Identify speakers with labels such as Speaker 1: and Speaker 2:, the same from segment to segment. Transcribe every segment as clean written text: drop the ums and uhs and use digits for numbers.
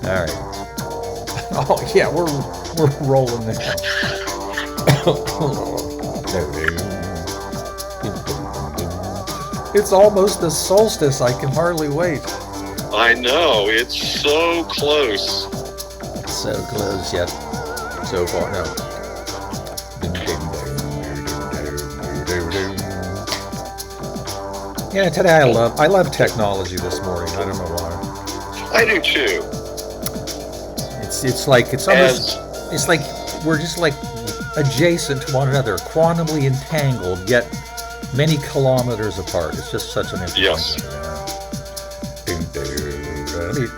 Speaker 1: All right. Oh yeah, we're rolling now. It's almost the solstice. I can hardly wait.
Speaker 2: I know, it's so close.
Speaker 1: So close yet so far. No. Yeah, today I love technology this morning. I don't know why.
Speaker 2: I do too.
Speaker 1: It's like it's almost
Speaker 2: As
Speaker 1: it's like we're just like adjacent to one another, quantumly entangled, yet many kilometers apart. It's just such an
Speaker 2: yes,
Speaker 1: interesting thing.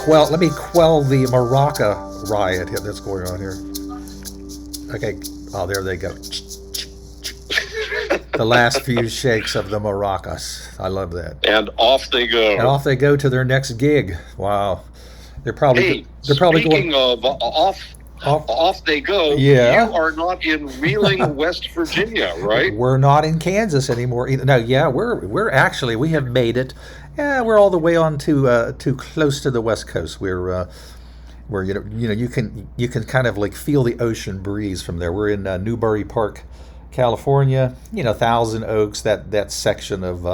Speaker 1: Let me quell the Maraca riot that's going on here. Okay, oh there they go. The last few shakes of the maracas. I love that.
Speaker 2: and off they
Speaker 1: And
Speaker 2: go.
Speaker 1: off they go to their next gig. Wow, they're
Speaker 2: Hey,
Speaker 1: probably
Speaker 2: speaking
Speaker 1: going
Speaker 2: of
Speaker 1: off.
Speaker 2: off they go.
Speaker 1: Yeah.
Speaker 2: You are not in Wheeling, West Virginia, right?
Speaker 1: We're not in Kansas anymore either. No, yeah, we're actually we have made it. Yeah, we're all the way on to close to the West Coast. We're you can kind of like feel the ocean breeze from there. We're in Newbury Park, California. Thousand Oaks, that section of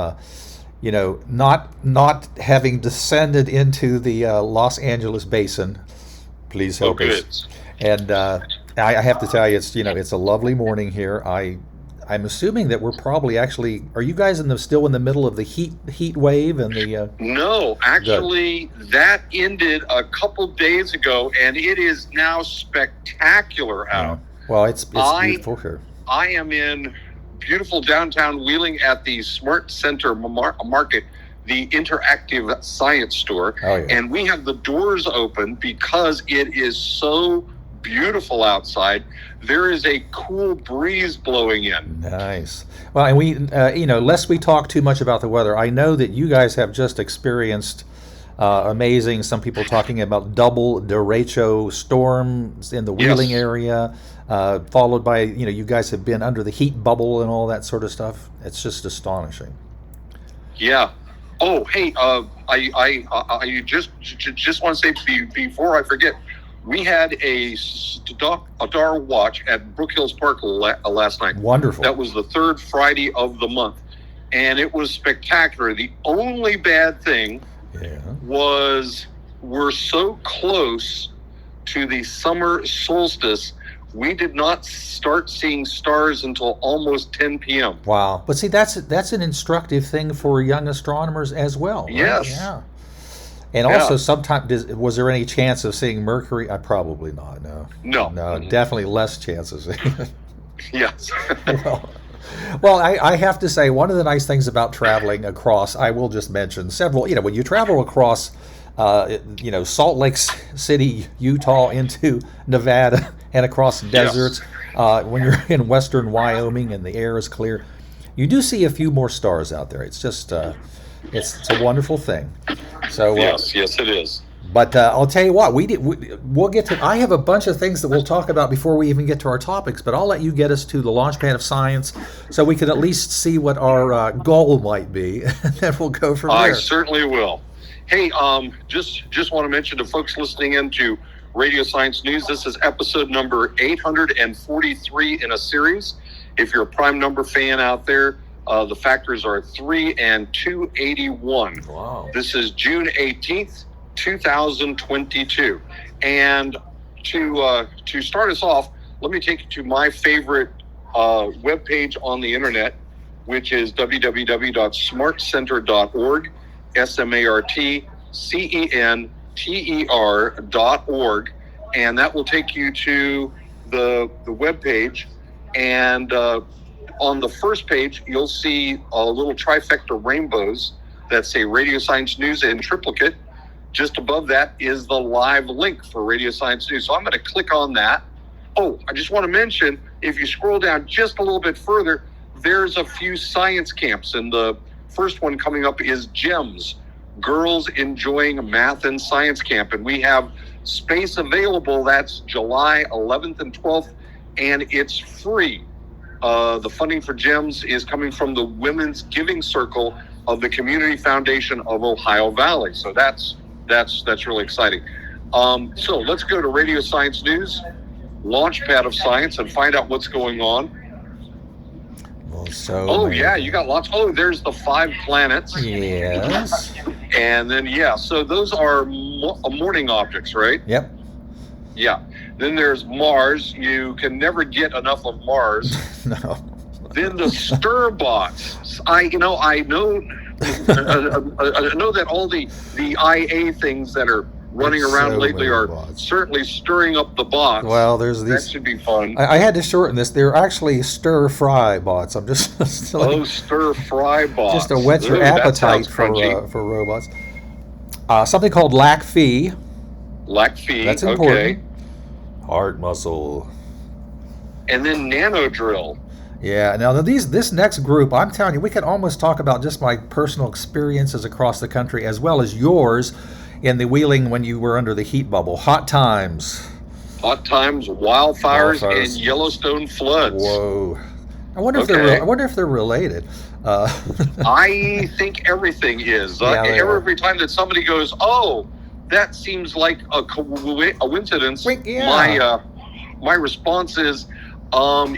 Speaker 1: not having descended into the Los Angeles basin. Please
Speaker 2: Oh,
Speaker 1: help
Speaker 2: good.
Speaker 1: us. And I have to tell you, it's a lovely morning here. I'm assuming that we're probably actually. Are you guys still in the middle of the heat wave and the?
Speaker 2: No,
Speaker 1: Good.
Speaker 2: actually, that ended a couple days ago, and it is now spectacular out.
Speaker 1: Well, it's
Speaker 2: I
Speaker 1: beautiful here.
Speaker 2: I am in beautiful downtown Wheeling at the Smart Center Market, the interactive science store,
Speaker 1: Oh yeah.
Speaker 2: and we have the doors open because it is so beautiful outside. There is a cool breeze blowing in.
Speaker 1: Nice. Well, and we, lest we talk too much about the weather, I know that you guys have just experienced amazing. Some people talking about double derecho storms in the Wheeling
Speaker 2: Yes.
Speaker 1: area, followed by you guys have been under the heat bubble and all that sort of stuff. It's just astonishing.
Speaker 2: Yeah. Oh, hey. I just want to say before I forget, we had a star watch at Brook Hills Park last night.
Speaker 1: Wonderful.
Speaker 2: That was the third Friday of the month, and it was spectacular. The only bad thing
Speaker 1: Yeah.
Speaker 2: was we're so close to the summer solstice. We did not start seeing stars until almost 10 p.m.
Speaker 1: Wow. But see, that's an instructive thing for young astronomers as well. Right?
Speaker 2: Yes.
Speaker 1: Yeah. And
Speaker 2: Yeah.
Speaker 1: also, sometimes was there any chance of seeing Mercury? Probably not. No.
Speaker 2: No.
Speaker 1: No, definitely less chances.
Speaker 2: Yes.
Speaker 1: well, well, I have to say, one of the nice things about traveling across, I will just mention several. When you travel across, Salt Lake City, Utah, into Nevada, and across deserts, when you're in western Wyoming and the air is clear, you do see a few more stars out there. It's just, it's a wonderful thing. So,
Speaker 2: Yes, it is.
Speaker 1: but I'll tell you what, we'll get to. I have a bunch of things that we'll talk about before we even get to our topics. But I'll let you get us to the launchpad of science, so we can at least see what our goal might be, and then we'll go from
Speaker 2: I
Speaker 1: there.
Speaker 2: certainly will. Hey, just want to mention to folks listening in to Radio Science News, this is episode number 843 in a series. If you're a prime number fan out there, the factors are 3 and 281.
Speaker 1: Wow.
Speaker 2: This is June 18th, 2022. And to start us off, let me take you to my favorite webpage on the internet, which is www.smartcenter.org, SMARTCENTER.org, and that will take you to the webpage. And on the first page, you'll see a little trifecta rainbows that say Radio Science News in triplicate. Just above that is the live link for Radio Science News. So I'm going to click on that. Oh, I just want to mention, if you scroll down just a little bit further, there's a few science camps. And the first one coming up is GEMS, Girls Enjoying Math and Science Camp. And we have space available. That's July 11th and 12th, and it's free. The funding for GEMS is coming from the Women's Giving Circle of the Community Foundation of Ohio Valley. So that's that's really exciting. So let's go to Radio Science News, Launchpad of Science, and find out what's going on.
Speaker 1: Well, so
Speaker 2: Oh yeah, you got lots. Oh, there's the 5 planets.
Speaker 1: yes.
Speaker 2: And then so those are morning objects, right?
Speaker 1: Yep.
Speaker 2: Yeah. Then there's Mars. You can never get enough of Mars.
Speaker 1: No.
Speaker 2: Then the Stirbots. I know I know that all the IA things that are running
Speaker 1: There's
Speaker 2: around
Speaker 1: so
Speaker 2: lately
Speaker 1: many
Speaker 2: are
Speaker 1: bots.
Speaker 2: certainly stirring up the bots.
Speaker 1: Well, there's
Speaker 2: that
Speaker 1: these.
Speaker 2: should be fun.
Speaker 1: I had to shorten this. They're actually stir-fry bots. I'm just
Speaker 2: Stir fry bots.
Speaker 1: just to whet your
Speaker 2: Ooh, that
Speaker 1: appetite
Speaker 2: sounds crunchy.
Speaker 1: for robots. Something called LAC-Phi.
Speaker 2: LAC-Phi.
Speaker 1: That's important.
Speaker 2: Okay.
Speaker 1: Heart muscle.
Speaker 2: And then Nanodrill.
Speaker 1: Yeah. Now this next group, I'm telling you, we can almost talk about just my personal experiences across the country as well as yours in the Wheeling when you were under the heat bubble. Hot times.
Speaker 2: Hot times, wildfires, and Yellowstone floods.
Speaker 1: Whoa. I wonder if they're related.
Speaker 2: I think everything is.
Speaker 1: Yeah, they are.
Speaker 2: Every time that somebody goes, "Oh, that seems like a coincidence,"
Speaker 1: Yeah.
Speaker 2: my response is,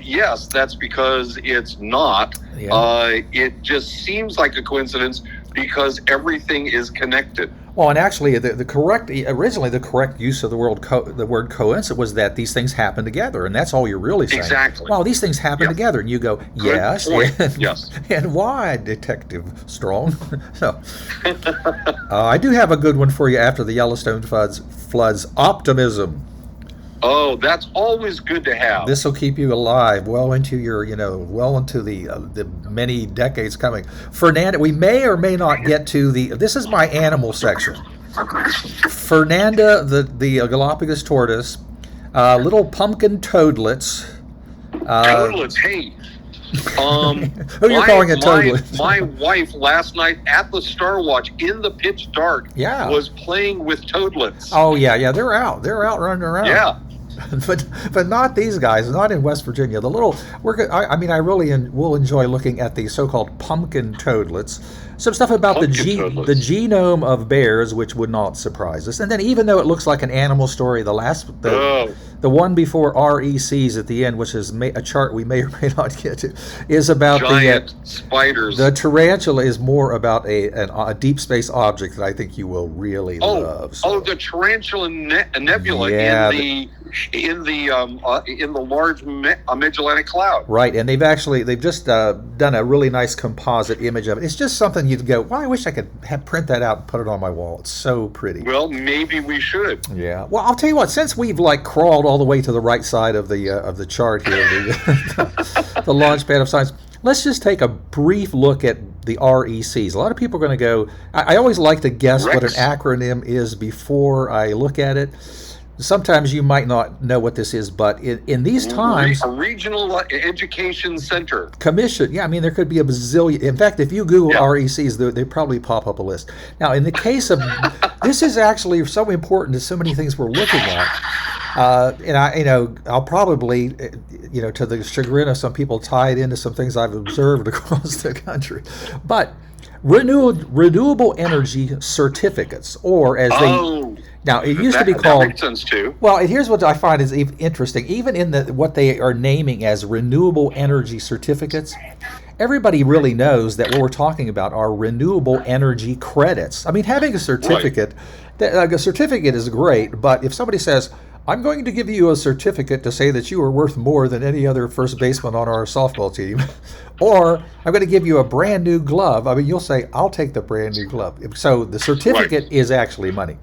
Speaker 2: yes, that's because it's not.
Speaker 1: Yeah.
Speaker 2: It just seems like a coincidence because everything is connected.
Speaker 1: Well, and actually, originally the correct use of the word coincidence was that these things happen together, and that's all you're really saying.
Speaker 2: Exactly.
Speaker 1: Wow, these things happen together, and you go, yes,
Speaker 2: point.
Speaker 1: and,
Speaker 2: Yes.
Speaker 1: and why, Detective Strong? So, I do have a good one for you after the Yellowstone floods. Optimism.
Speaker 2: Oh, that's always good to have.
Speaker 1: This will keep you alive well into the many decades coming. Fernanda, we may or may not get to this is my animal section. Fernanda, the Galapagos tortoise, little pumpkin toadlets.
Speaker 2: Toadlets, hey.
Speaker 1: Who are you calling a toadlet?
Speaker 2: My wife last night at the Star Watch in the pitch dark was playing with toadlets.
Speaker 1: Oh yeah, they're out running around.
Speaker 2: Yeah.
Speaker 1: But not these guys, not in West Virginia. I really will enjoy looking at the so-called pumpkin toadlets. Some stuff about the genome of bears, which would not surprise us. And then, even though it looks like an animal story, the one before RECs at the end, which is a chart we may or may not get to, is about
Speaker 2: giant spiders.
Speaker 1: The tarantula is more about a deep space object that I think you will really love. So.
Speaker 2: Oh, the Tarantula Nebula in the large Magellanic Cloud.
Speaker 1: Right, and they've just done a really nice composite image of it. It's just something you'd go, well, I wish I could print that out and put it on my wall. It's so pretty.
Speaker 2: Well, maybe we should.
Speaker 1: Yeah. Well, I'll tell you what. Since we've crawled all the way to the right side of the chart here, the Launchpad of Science, let's just take a brief look at the RECs. A lot of people are going to go. I always like to guess what an acronym is before I look at it. Sometimes you might not know what this is, but in these times...
Speaker 2: A regional education center.
Speaker 1: Commission. Yeah, I mean, there could be a bazillion. In fact, if you Google RECs, they probably pop up a list. Now, in the case of... this is actually so important to so many things we're looking at. And I'll probably, to the chagrin of some people, tie it into some things I've observed across the country. But renewable energy certificates, or as they... Now, it used to be called...
Speaker 2: That makes sense, too.
Speaker 1: Well, and here's what I find is interesting. Even in what they are naming as renewable energy certificates, everybody really knows that what we're talking about are renewable energy credits. I mean, having a certificate, a certificate is great, but if somebody says, I'm going to give you a certificate to say that you are worth more than any other first baseman on our softball team, or I'm going to give you a brand new glove, I mean, you'll say, I'll take the brand new glove. So the certificate is actually money.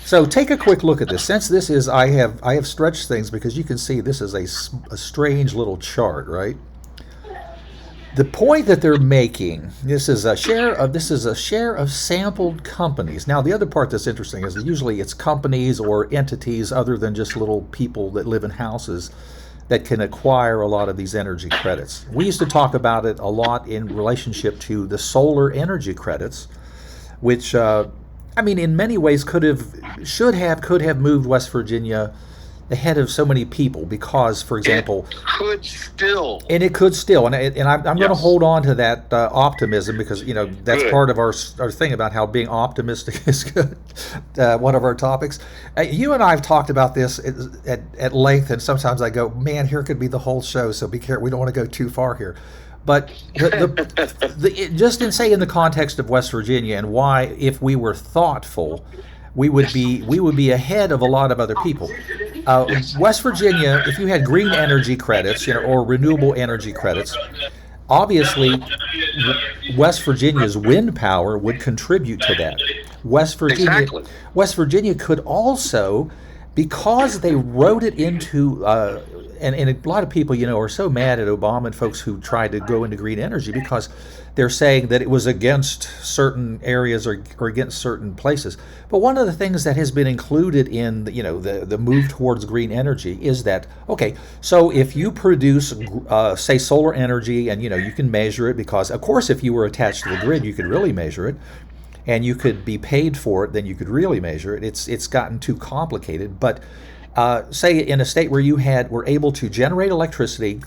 Speaker 1: So take a quick look at this. Since this is, I have stretched things because you can see this is a strange little chart, right? The point that they're making, this is a share of sampled companies. Now, the other part that's interesting is that usually it's companies or entities other than just little people that live in houses that can acquire a lot of these energy credits. We used to talk about it a lot in relationship to the solar energy credits, which in many ways could have moved West Virginia ahead of so many people because, for example,
Speaker 2: Could still.
Speaker 1: and it could still, and I'm going to
Speaker 2: Yes.
Speaker 1: hold on to that optimism because that's
Speaker 2: Good.
Speaker 1: part of our thing about how being optimistic is good. One of our topics. You and I have talked about this at length, and sometimes I go, man, here could be the whole show. So be careful. We don't want to go too far here. But just in the context of West Virginia and why, if we were thoughtful, we would be ahead of a lot of other people. West Virginia, if you had green energy credits, or renewable energy credits, obviously West Virginia's wind power would contribute to that.
Speaker 2: Exactly.
Speaker 1: West Virginia could also, because they wrote it into and a lot of people, are so mad at Obama and folks who tried to go into green energy because they're saying that it was against certain areas or against certain places. But one of the things that has been included in the move towards green energy is that, okay, so if you produce say solar energy and you can measure it, because of course if you were attached to the grid you could really measure it, and you could be paid for it, then you could really measure it. It's gotten too complicated, but say in a state where you were able to generate electricity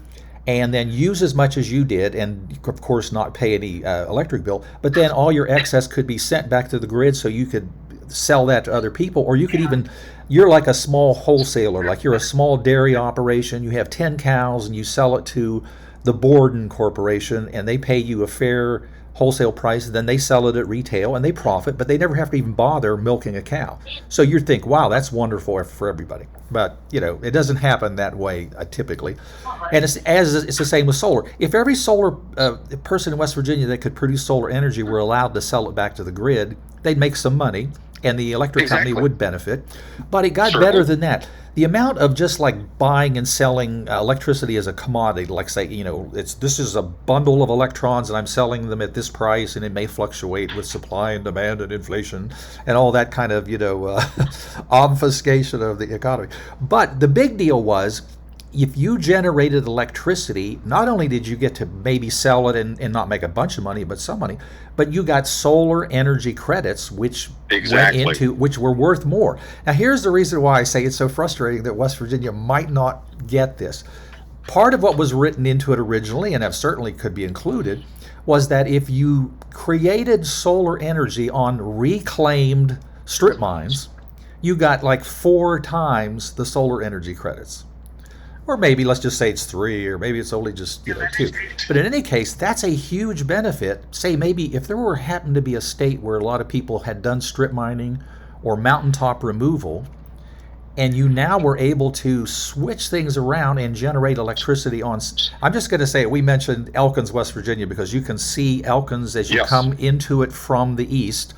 Speaker 1: and then use as much as you did, and of course not pay any electric bill, but then all your excess could be sent back to the grid so you could sell that to other people, or you could you're like a small wholesaler, like you're a small dairy operation, you have 10 cows and you sell it to the Borden Corporation and they pay you a fair wholesale price, then they sell it at retail and they profit, but they never have to even bother milking a cow. So you think, wow, that's wonderful for everybody. But it doesn't happen that way typically. And it's the same with solar. If every solar person in West Virginia that could produce solar energy were allowed to sell it back to the grid, they'd make some money, and the electric company would benefit. But it got better than that. The amount of just like buying and selling electricity as a commodity, like say, this is a bundle of electrons and I'm selling them at this price, and it may fluctuate with supply and demand and inflation and all that kind of, obfuscation of the economy. But the big deal was, if you generated electricity, not only did you get to maybe sell it and not make a bunch of money, but some money, but you got solar energy credits, which which were worth more. Now, here's the reason why I say it's so frustrating that West Virginia might not get this. Part of what was written into it originally, and that certainly could be included, was that if you created solar energy on reclaimed strip mines, you got like 4 times the solar energy credits. Or maybe let's just say it's 3, or maybe it's only just 2. But in any case, that's a huge benefit. Say maybe if there happened to be a state where a lot of people had done strip mining or mountaintop removal, and you now were able to switch things around and generate electricity on. I'm just going to say we mentioned Elkins, West Virginia, because you can see Elkins as you come into it from the east.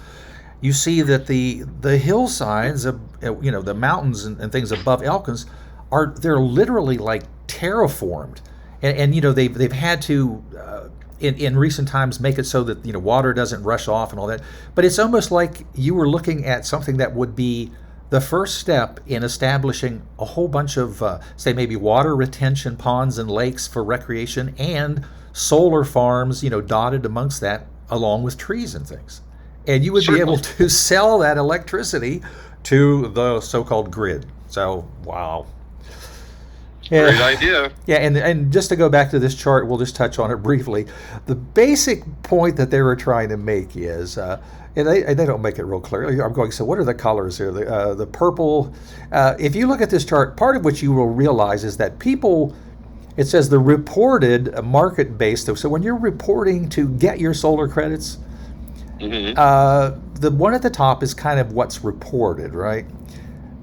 Speaker 1: You see that the hillsides of the mountains and things above Elkins they're literally like terraformed, and they've had to in recent times make it so that water doesn't rush off and all that. But it's almost like you were looking at something that would be the first step in establishing a whole bunch of say maybe water retention ponds and lakes for recreation, and solar farms dotted amongst that, along with trees and things. And you would be able to sell that electricity to the so-called grid. So wow.
Speaker 2: Yeah. Great idea.
Speaker 1: Yeah, and just to go back to this chart, we'll just touch on it briefly. The basic point that they were trying to make is, and they don't make it real clearly. I'm going, so what are the colors here? The purple. If you look at this chart, part of what you will realize is that people, it says the reported market-based. So when you're reporting to get your solar credits, the one at the top is kind of what's reported, right?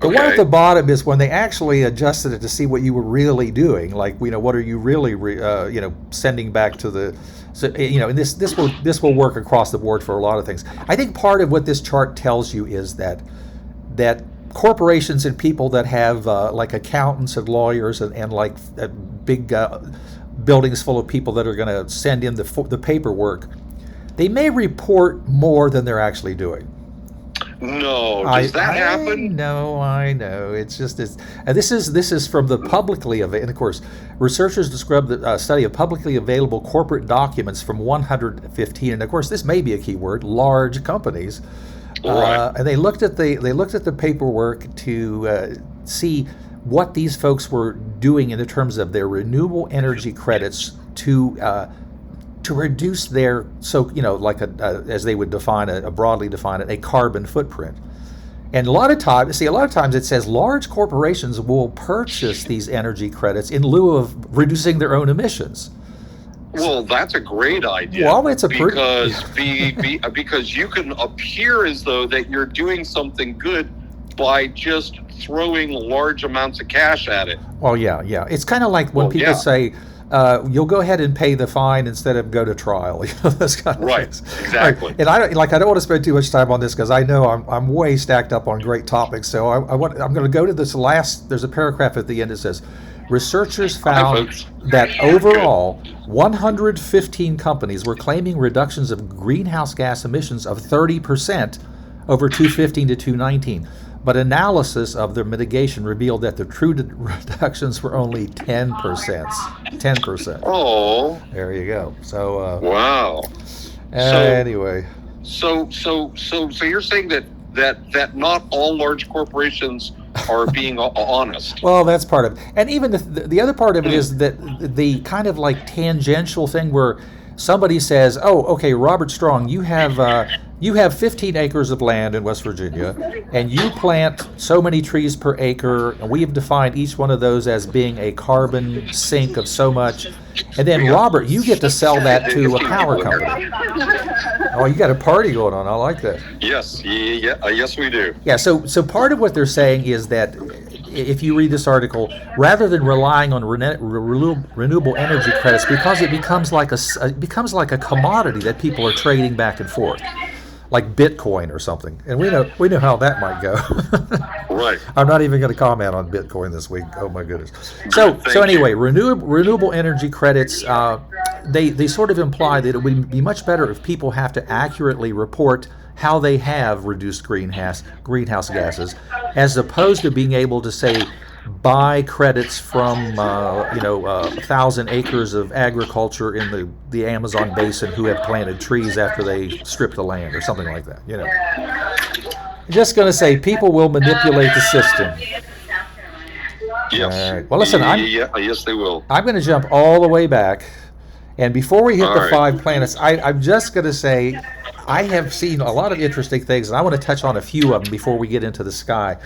Speaker 1: The one at the bottom is when they actually adjusted it to see what you were really doing. Like, what are you really, sending back to the, and this will work across the board for a lot of things. I think part of what this chart tells you is that corporations and people that have like accountants and lawyers and like big buildings full of people that are going to send in the paperwork, they may report more than they're actually doing.
Speaker 2: No, does that happen?
Speaker 1: No, I know. It's just and this is from the publicly available. And of course, researchers describe the study of publicly available corporate documents from 115, and of course, this may be a key word: large companies.
Speaker 2: Right.
Speaker 1: And they looked at the paperwork to see what these folks were doing in the terms of their renewable energy credits to reduce their, so like as they would define it, broadly define it, a carbon footprint. And a lot of times it says large corporations will purchase these energy credits in lieu of reducing their own emissions.
Speaker 2: Well, that's a great idea.
Speaker 1: Well, it's a
Speaker 2: because you can appear as though that you're doing something good by just throwing large amounts of cash at it.
Speaker 1: Well, yeah. It's kind of like when people say, you'll go ahead and pay the fine instead of go to trial. Those kind of things.
Speaker 2: Exactly.
Speaker 1: Right. And I don't want to spend too much time on this because I know I'm way stacked up on great topics. So I'm going to go to this last. There's a paragraph at the end that says, researchers found that overall 115 companies were claiming reductions of greenhouse gas emissions of 30% over 2015 to 2019. But analysis of their mitigation revealed that the true reductions were only 10%. 10%.
Speaker 2: Oh.
Speaker 1: There you go. So.
Speaker 2: Wow.
Speaker 1: Anyway.
Speaker 2: So you're saying that not all large corporations are being honest.
Speaker 1: Well, that's part of it. And even the other part of it is that the kind of like tangential thing where somebody says, oh, okay, Robert Strong, you have 15 acres of land in West Virginia, and you plant so many trees per acre, and we have defined each one of those as being a carbon sink of so much. And then, Robert, you get to sell that to a power company. Oh, you got a party going on. I like that.
Speaker 2: Yes, yes, we do.
Speaker 1: Yeah, so part of what they're saying is that if you read this article, rather than relying on renewable energy credits, because it becomes like a commodity that people are trading back and forth, like Bitcoin or something, and we know how that might go.
Speaker 2: Right.
Speaker 1: I'm not even going to comment on Bitcoin this week. Oh my goodness. So anyway, renewable energy credits. They sort of imply that it would be much better if people have to accurately report how they have reduced greenhouse gases, as opposed to being able to say buy credits from 1,000 acres of agriculture in the Amazon basin who have planted trees after they strip the land or something like that. I'm just going to say people will manipulate the system.
Speaker 2: Yes.
Speaker 1: All right. Well, listen,
Speaker 2: yes, they will.
Speaker 1: I'm going to jump all the way back, and before we hit the 5 planets, I'm just going to say I have seen a lot of interesting things, and I want to touch on a few of them before we get into the sky.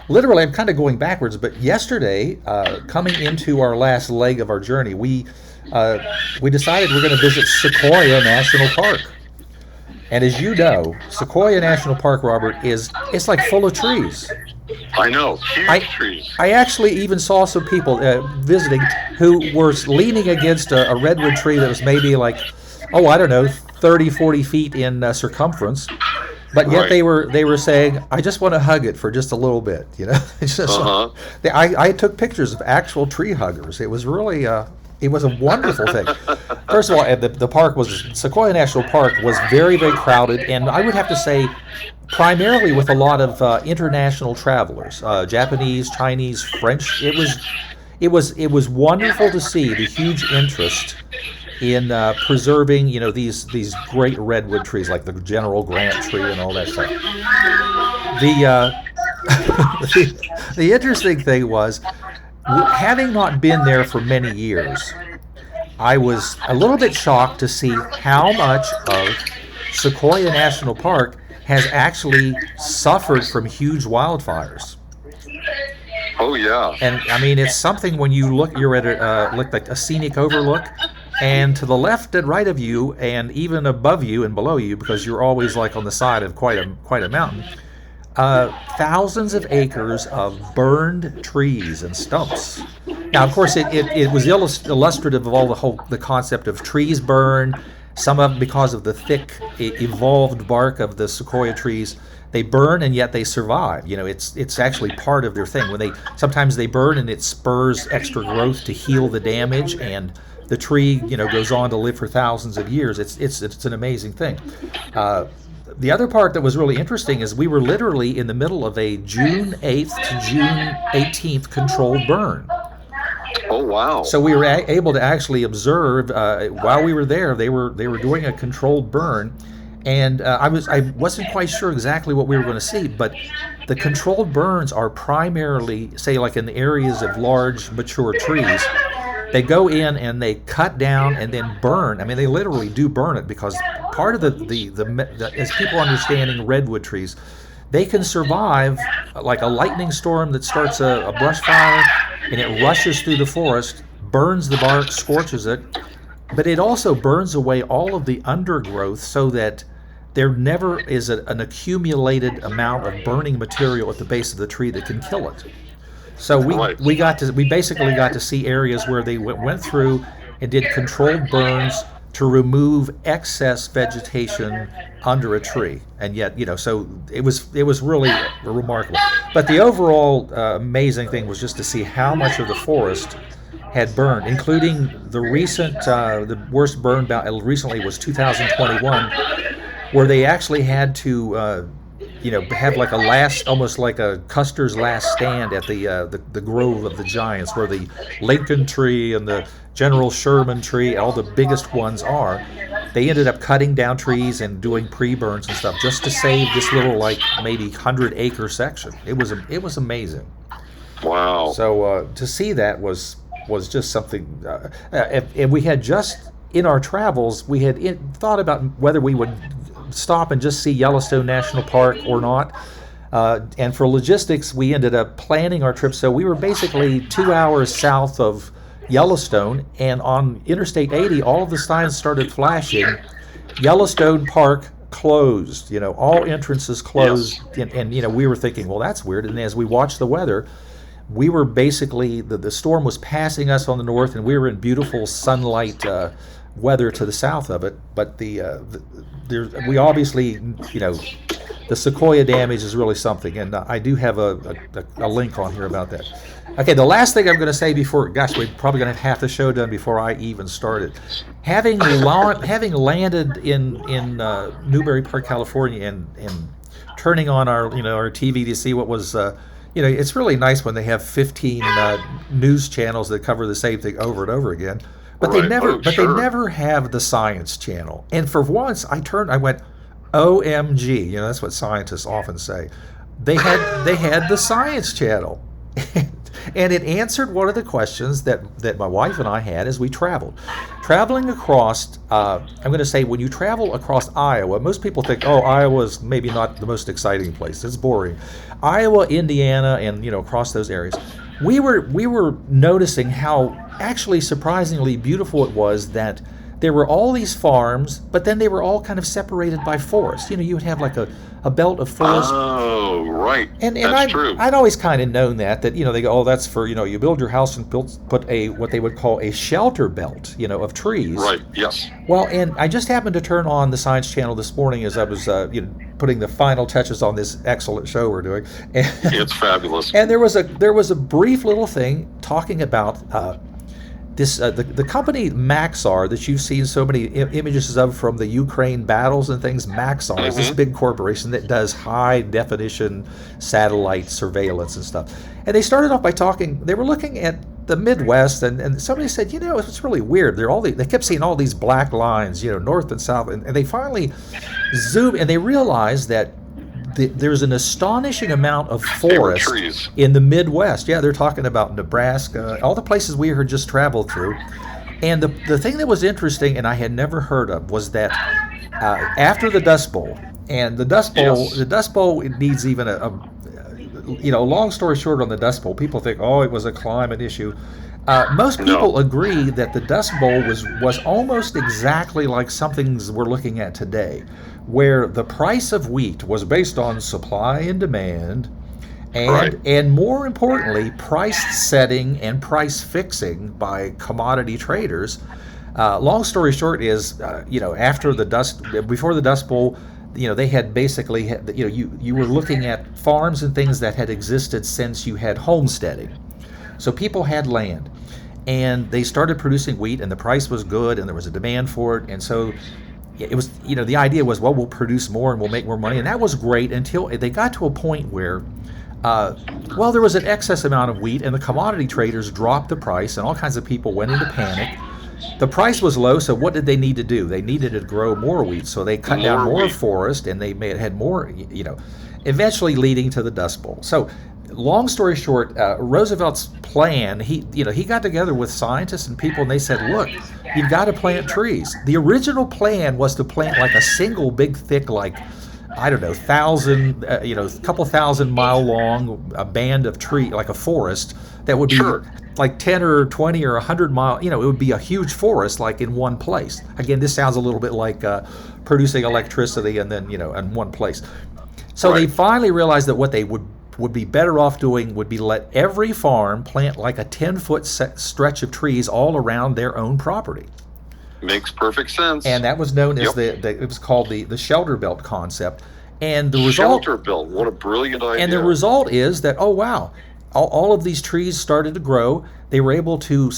Speaker 1: Literally, I'm kind of going backwards, but yesterday, coming into our last leg of our journey, we decided we're going to visit Sequoia National Park. And as you know, Sequoia National Park, Robert, it's like full of trees.
Speaker 2: I know, huge trees.
Speaker 1: I actually even saw some people visiting who were leaning against a redwood tree that was maybe like, 30, 40 feet in circumference. But yet they were saying, I just want to hug it for just a little bit, It's just I took pictures of actual tree huggers. It was really it was a wonderful thing. First of all, Sequoia National Park was very, very crowded, and I would have to say primarily with a lot of international travelers, Japanese, Chinese, French. It was wonderful to see the huge interest in preserving, these great redwood trees like the General Grant tree and all that stuff. The interesting thing was, having not been there for many years, I was a little bit shocked to see how much of Sequoia National Park has actually suffered from huge wildfires.
Speaker 2: Oh yeah.
Speaker 1: And I mean, it's something when you look, you're at a scenic overlook, and to the left and right of you, and even above you and below you, because you're always like on the side of quite a mountain, thousands of acres of burned trees and stumps. Now, of course, it was illustrative of all the concept of trees burn. Some of them, because of the thick, evolved bark of the sequoia trees, they burn and yet they survive. It's actually part of their thing. Sometimes they burn and it spurs extra growth to heal the damage, and the tree, goes on to live for thousands of years. It's an amazing thing. The other part that was really interesting is we were literally in the middle of a June 8th to June 18th controlled burn.
Speaker 2: Oh wow!
Speaker 1: So we were able to actually observe while we were there. They were doing a controlled burn, And I wasn't quite sure exactly what we were going to see, but the controlled burns are primarily, say, like in the areas of large mature trees. They go in and they cut down and then burn. I mean, they literally do burn it, because part of the as people understanding redwood trees, they can survive like a lightning storm that starts a brush fire, and it rushes through the forest, burns the bark, scorches it, but it also burns away all of the undergrowth, so that there never is an accumulated amount of burning material at the base of the tree that can kill it. So we basically got to see areas where they went through and did controlled burns to remove excess vegetation under a tree. And yet, so it was really remarkable. But the overall amazing thing was just to see how much of the forest had burned, including the recent, the worst burn recently was 2021, where they actually had to, have like almost like a Custer's last stand at the Grove of the Giants, where the Lincoln tree and the General Sherman tree, all the biggest ones are. They ended up cutting down trees and doing pre-burns and stuff just to save this little, like, maybe 100-acre section. It was amazing.
Speaker 2: Wow.
Speaker 1: So to see that was just something. And we had just in our travels, we had thought about whether we would stop and just see Yellowstone National Park or not. And for logistics, we ended up planning our trip. So we were basically 2 hours south of Yellowstone, and on Interstate 80, all of the signs started flashing. Yellowstone Park closed. All entrances closed. Yes. And we were thinking, well, that's weird. And as we watched the weather, we were basically, the storm was passing us on the north, and we were in beautiful sunlight weather to the south of it. But we obviously, the sequoia damage is really something, and I do have a link on here about that. Okay, the last thing I'm going to say before, gosh, we're probably going to have half the show done before I even started. Having landed in Newbury Park, California, and turning on our TV to see what was, it's really nice when they have 15 news channels that cover the same thing over and over again. But they never have the science channel. And for once, I went, OMG, that's what scientists often say. They had the science channel. And it answered one of the questions that my wife and I had as we traveled. Traveling across, I'm going to say, when you travel across Iowa, most people think, Iowa's maybe not the most exciting place. It's boring. Iowa, Indiana, and across those areas, we were noticing how actually surprisingly beautiful it was that there were all these farms, but then they were all kind of separated by forest. You would have like a belt of forest.
Speaker 2: Oh, right.
Speaker 1: And
Speaker 2: that's true.
Speaker 1: I'd always kind of known that they go, that's for, you build your house and put what they would call a shelter belt, of trees.
Speaker 2: Right, yes.
Speaker 1: Well, and I just happened to turn on the Science Channel this morning as I was, putting the final touches on this excellent show we're doing. And,
Speaker 2: it's fabulous.
Speaker 1: And there was a brief little thing talking about this the company Maxar that you've seen so many images of from the Ukraine battles and things. Maxar is this big corporation that does high definition satellite surveillance and stuff. And they started off by they were looking at the Midwest, and somebody said, it's really weird. They kept seeing all these black lines, north and south, and they finally zoomed and they realized that there's an astonishing amount of forest in the Midwest. Yeah, they're talking about Nebraska, all the places we had just traveled through. And the thing that was interesting, and I had never heard of, was that after the Dust Bowl, and the Dust Bowl, it needs even long story short on the Dust Bowl, people think, it was a climate issue. Most people agree that the Dust Bowl was almost exactly like something we're looking at today, where the price of wheat was based on supply and demand, and more importantly, price setting and price fixing by commodity traders. Long story short is, before the Dust Bowl, they had basically, you were looking at farms and things that had existed since you had homesteading. So people had land, and they started producing wheat, and the price was good, and there was a demand for it, and so it was, the idea was, well, we'll produce more and we'll make more money, and that was great until they got to a point where, there was an excess amount of wheat, and the commodity traders dropped the price, and all kinds of people went into panic. the price was low, so what did they need to do? They needed to grow more wheat, so they cut down more
Speaker 2: wheat.
Speaker 1: forest, and they had more, eventually leading to the Dust Bowl. So, long story short, Roosevelt's plan, he got together with scientists and people, and they said, look, you've got to plant trees. The original plan was to plant like a single big, thick, like, I don't know, couple 1,000-mile long, a band of tree, like a forest that would be like 10 or 20 or 100 mile, it would be a huge forest like in one place. Again, this sounds a little bit like producing electricity and then, in one place. So they finally realized that what they would be better off doing would be let every farm plant like a 10-foot stretch of trees all around their own property.
Speaker 2: Makes perfect sense.
Speaker 1: And that was known as it was called the shelter belt concept. And the result,
Speaker 2: shelter belt, what a brilliant idea.
Speaker 1: And the result is that, oh wow, all of these trees started to grow. They were able to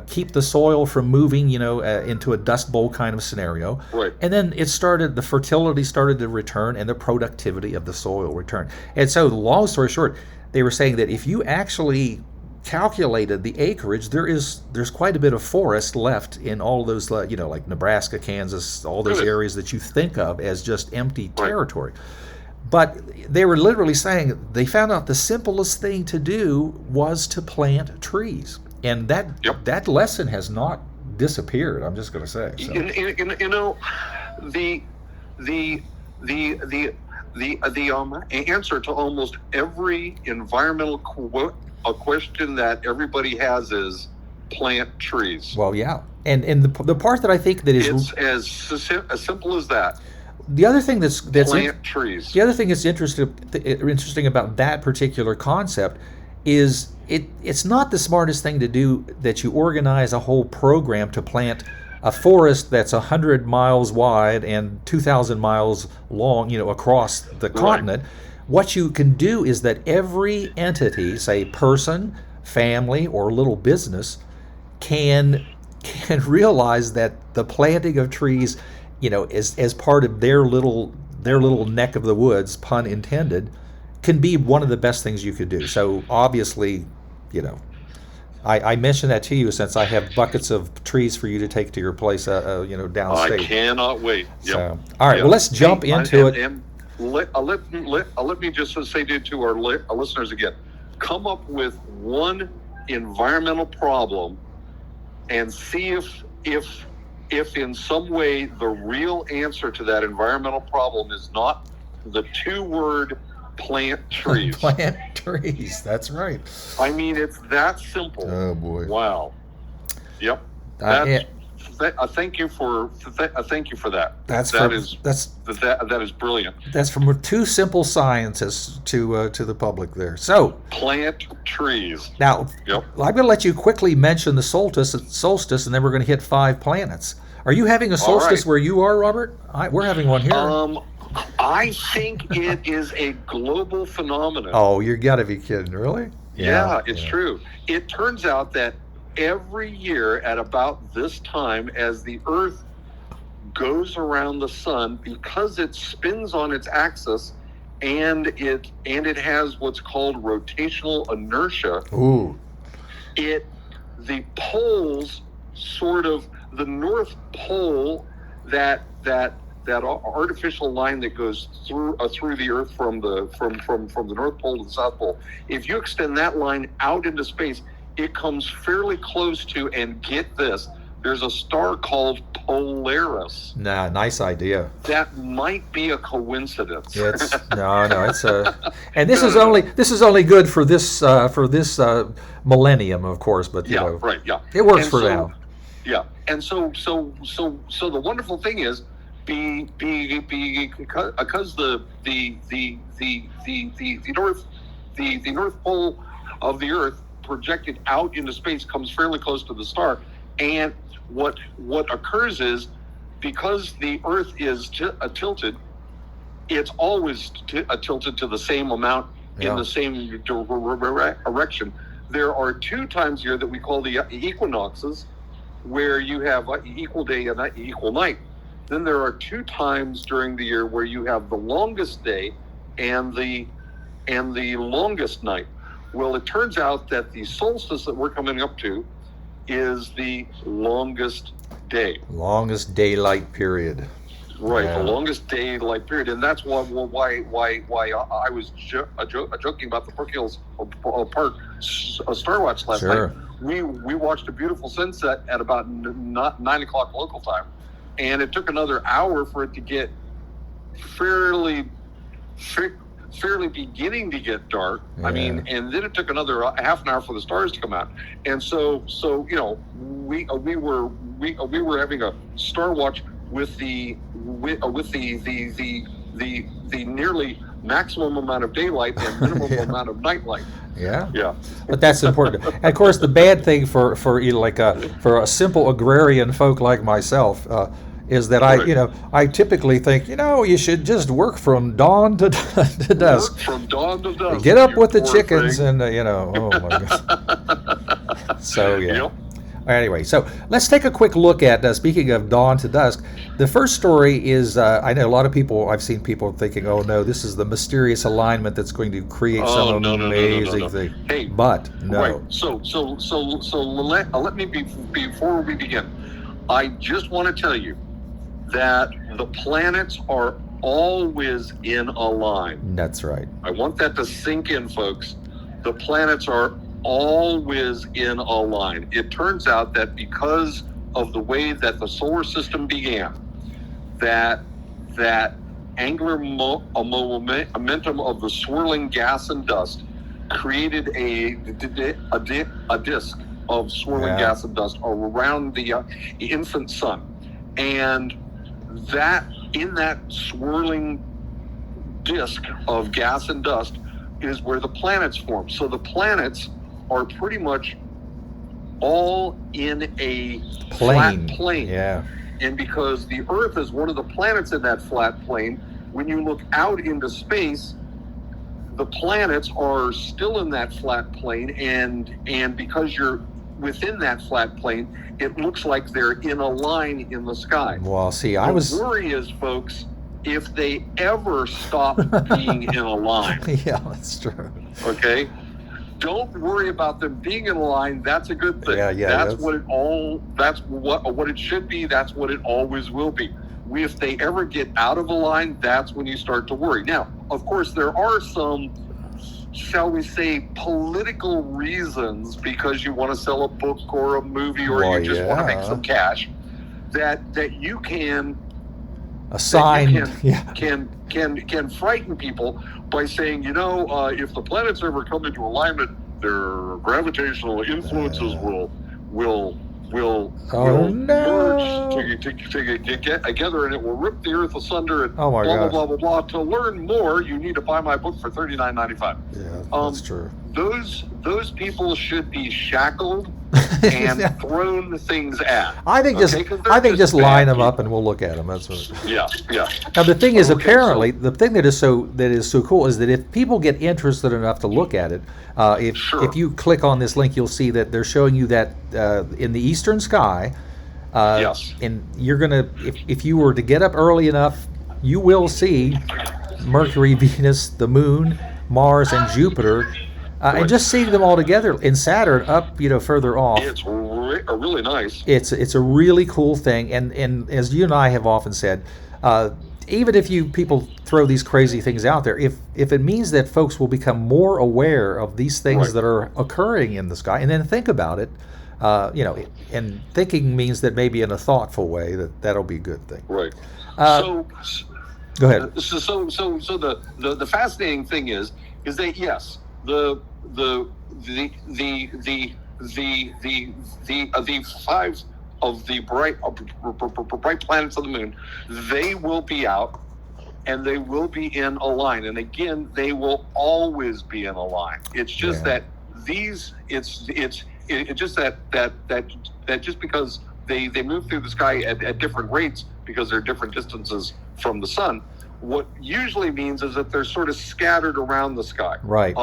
Speaker 1: keep the soil from moving, into a dust bowl kind of scenario.
Speaker 2: Right.
Speaker 1: And then the fertility started to return, and the productivity of the soil returned. And so, long story short, they were saying that if you actually calculated the acreage, there's quite a bit of forest left in all those, like Nebraska, Kansas, all those areas that you think of as just empty territory. But they were literally saying they found out the simplest thing to do was to plant trees, and that lesson has not disappeared. I'm just going to say. So.
Speaker 2: The answer to almost every environmental question that everybody has is plant trees.
Speaker 1: Well, yeah, and the part that I think that is
Speaker 2: as simple as that.
Speaker 1: The other thing that's
Speaker 2: plant trees.
Speaker 1: The other thing that's interesting about that particular concept is it's not the smartest thing to do that you organize a whole program to plant a forest that's 100 miles wide and 2,000 miles long, across the continent. What you can do is that every entity, say person, family, or little business, can realize that the planting of trees, as part of their little neck of the woods, pun intended, can be one of the best things you could do. So obviously, I mentioned that to you since I have buckets of trees for you to take to your place, downstate.
Speaker 2: I cannot wait. Yep.
Speaker 1: So, all right, well, let's jump into it.
Speaker 2: And let me just say to our listeners again, come up with one environmental problem and see if in some way the real answer to that environmental problem is not the 2-word plant trees.
Speaker 1: Plant trees, that's right.
Speaker 2: I mean, it's that simple.
Speaker 1: Oh boy!
Speaker 2: Wow. Yep. Thank you for that. That is brilliant.
Speaker 1: That's from 2 simple scientists to the public there. So
Speaker 2: plant trees.
Speaker 1: Now, I'm going to let you quickly mention the solstice, and then we're going to hit 5 planets. Are you having a solstice where you are, Robert? We're having one here.
Speaker 2: I think it is a global phenomenon.
Speaker 1: Oh, you got to be kidding! Really?
Speaker 2: Yeah, it's true. It turns out that every year at about this time, as the Earth goes around the sun, because it spins on its axis and it has what's called rotational inertia.
Speaker 1: Ooh.
Speaker 2: The poles, sort of the North Pole, that artificial line that goes through the Earth from the North Pole to the South Pole, if you extend that line out into space, it comes fairly close to, and get this, there's a star called Polaris.
Speaker 1: Nah, nice idea.
Speaker 2: That might be a coincidence.
Speaker 1: It's and this is only good for this millennium, of course, but it works for now.
Speaker 2: Yeah, and so the wonderful thing is, because the North Pole of the Earth projected out into space comes fairly close to the star, and what occurs is, because the Earth is tilted, it's always tilted to the same amount in the same direction. There are 2 times a year that we call the equinoxes, where you have equal day and equal night. Then there are 2 times during the year where you have the longest day and the longest night. Well, it turns out that the solstice that we're coming up to is the longest day.
Speaker 1: Longest daylight period.
Speaker 2: Right,
Speaker 1: Yeah.
Speaker 2: the longest daylight period, and that's why I was joking about the Brook Hills Park Star Watch last
Speaker 1: Sure.
Speaker 2: night. We watched a beautiful sunset at about 9 o'clock local time, and it took another hour for it to get fairly beginning to get dark.
Speaker 1: Yeah.
Speaker 2: I mean, and then it took another half an hour for the stars to come out, and so you know, we were having a star watch with the nearly maximum amount of daylight and minimum
Speaker 1: Yeah.
Speaker 2: amount of nightlight.
Speaker 1: Yeah.
Speaker 2: Yeah.
Speaker 1: But that's important. And of course, the bad thing for you know, like for a simple agrarian folk like myself is that
Speaker 2: Right.
Speaker 1: I typically think you should just work from dawn to dusk.
Speaker 2: Work from dawn to dusk.
Speaker 1: Get up
Speaker 2: you
Speaker 1: with the
Speaker 2: poor
Speaker 1: chickens
Speaker 2: thing.
Speaker 1: and oh my God. So yeah.
Speaker 2: Yep.
Speaker 1: Anyway, so let's take a quick look at, speaking of dawn to dusk, the first story is, I know a lot of people, I've seen people thinking, oh no, this is the mysterious alignment that's going to create
Speaker 2: Oh,
Speaker 1: some
Speaker 2: no.
Speaker 1: amazing thing.
Speaker 2: Hey,
Speaker 1: But no.
Speaker 2: Right. So let me before we begin, I just want to tell you that the planets are always in a line.
Speaker 1: That's right.
Speaker 2: I want that to sink in, folks. The planets are always in a line. It turns out that because of the way that the solar system began, that angular momentum of the swirling gas and dust created a disk of swirling
Speaker 1: Yeah.
Speaker 2: gas and dust around the infant sun, and that in that swirling disk of gas and dust is where the planets form. So the planets are pretty much all in a flat plane.
Speaker 1: Yeah.
Speaker 2: And because the Earth is one of the planets in that flat plane, when you look out into space, the planets are still in that flat plane, and because you're within that flat plane, it looks like they're in a line in the sky.
Speaker 1: Well, see,
Speaker 2: The worry is, folks, if they ever stop being in a line,
Speaker 1: yeah, that's true.
Speaker 2: okay? Don't worry about them being in a line. That's a good thing.
Speaker 1: Yeah,
Speaker 2: That's what it should be. That's what it always will be. If they ever get out of a line, that's when you start to worry. Now, of course, there are some, shall we say, political reasons, because you want to sell a book or a movie, or
Speaker 1: Well,
Speaker 2: you just want to make
Speaker 1: yeah.
Speaker 2: some cash, that you can
Speaker 1: Assigned.
Speaker 2: can frighten people by saying, if the planets ever come into alignment, their gravitational influences will
Speaker 1: Oh, no.
Speaker 2: merge to get together, and it will rip the Earth asunder, and
Speaker 1: Oh, my
Speaker 2: blah, blah,
Speaker 1: gosh.
Speaker 2: blah, blah, blah. To learn more, you need to buy my book for $39.95.
Speaker 1: Yeah, that's true.
Speaker 2: Those people should be shackled and thrown things at.
Speaker 1: I think
Speaker 2: Okay, 'cause they're
Speaker 1: just
Speaker 2: bad
Speaker 1: line them
Speaker 2: people.
Speaker 1: up and we'll look at them. That's what.
Speaker 2: Yeah.
Speaker 1: Now the thing is,
Speaker 2: Okay,
Speaker 1: apparently, the thing that is so cool is that if people get interested enough to look at it,
Speaker 2: Sure.
Speaker 1: if you click on this link, you'll see that they're showing you that in the eastern sky.
Speaker 2: Yes.
Speaker 1: And you're gonna, if you were to get up early enough, you will see Mercury, Venus, the Moon, Mars, and Jupiter. And
Speaker 2: Right.
Speaker 1: just seeing them all together, in Saturn up, further off.
Speaker 2: It's really nice.
Speaker 1: It's a really cool thing, and as you and I have often said, even if people throw these crazy things out there, if it means that folks will become more aware of these things
Speaker 2: Right.
Speaker 1: that are occurring in the sky, and then think about it, and thinking means that maybe in a thoughtful way, that'll be a good thing.
Speaker 2: Right.
Speaker 1: Go ahead.
Speaker 2: So the fascinating thing is that yes, the five of the bright planets of the moon, they will be out, and they will be in a line. And again, they will always be in a line. It's just
Speaker 1: Yeah.
Speaker 2: that it's just that just because they move through the sky at different rates, because they're different distances from the sun, what usually means is that they're sort of scattered around the sky.
Speaker 1: Right.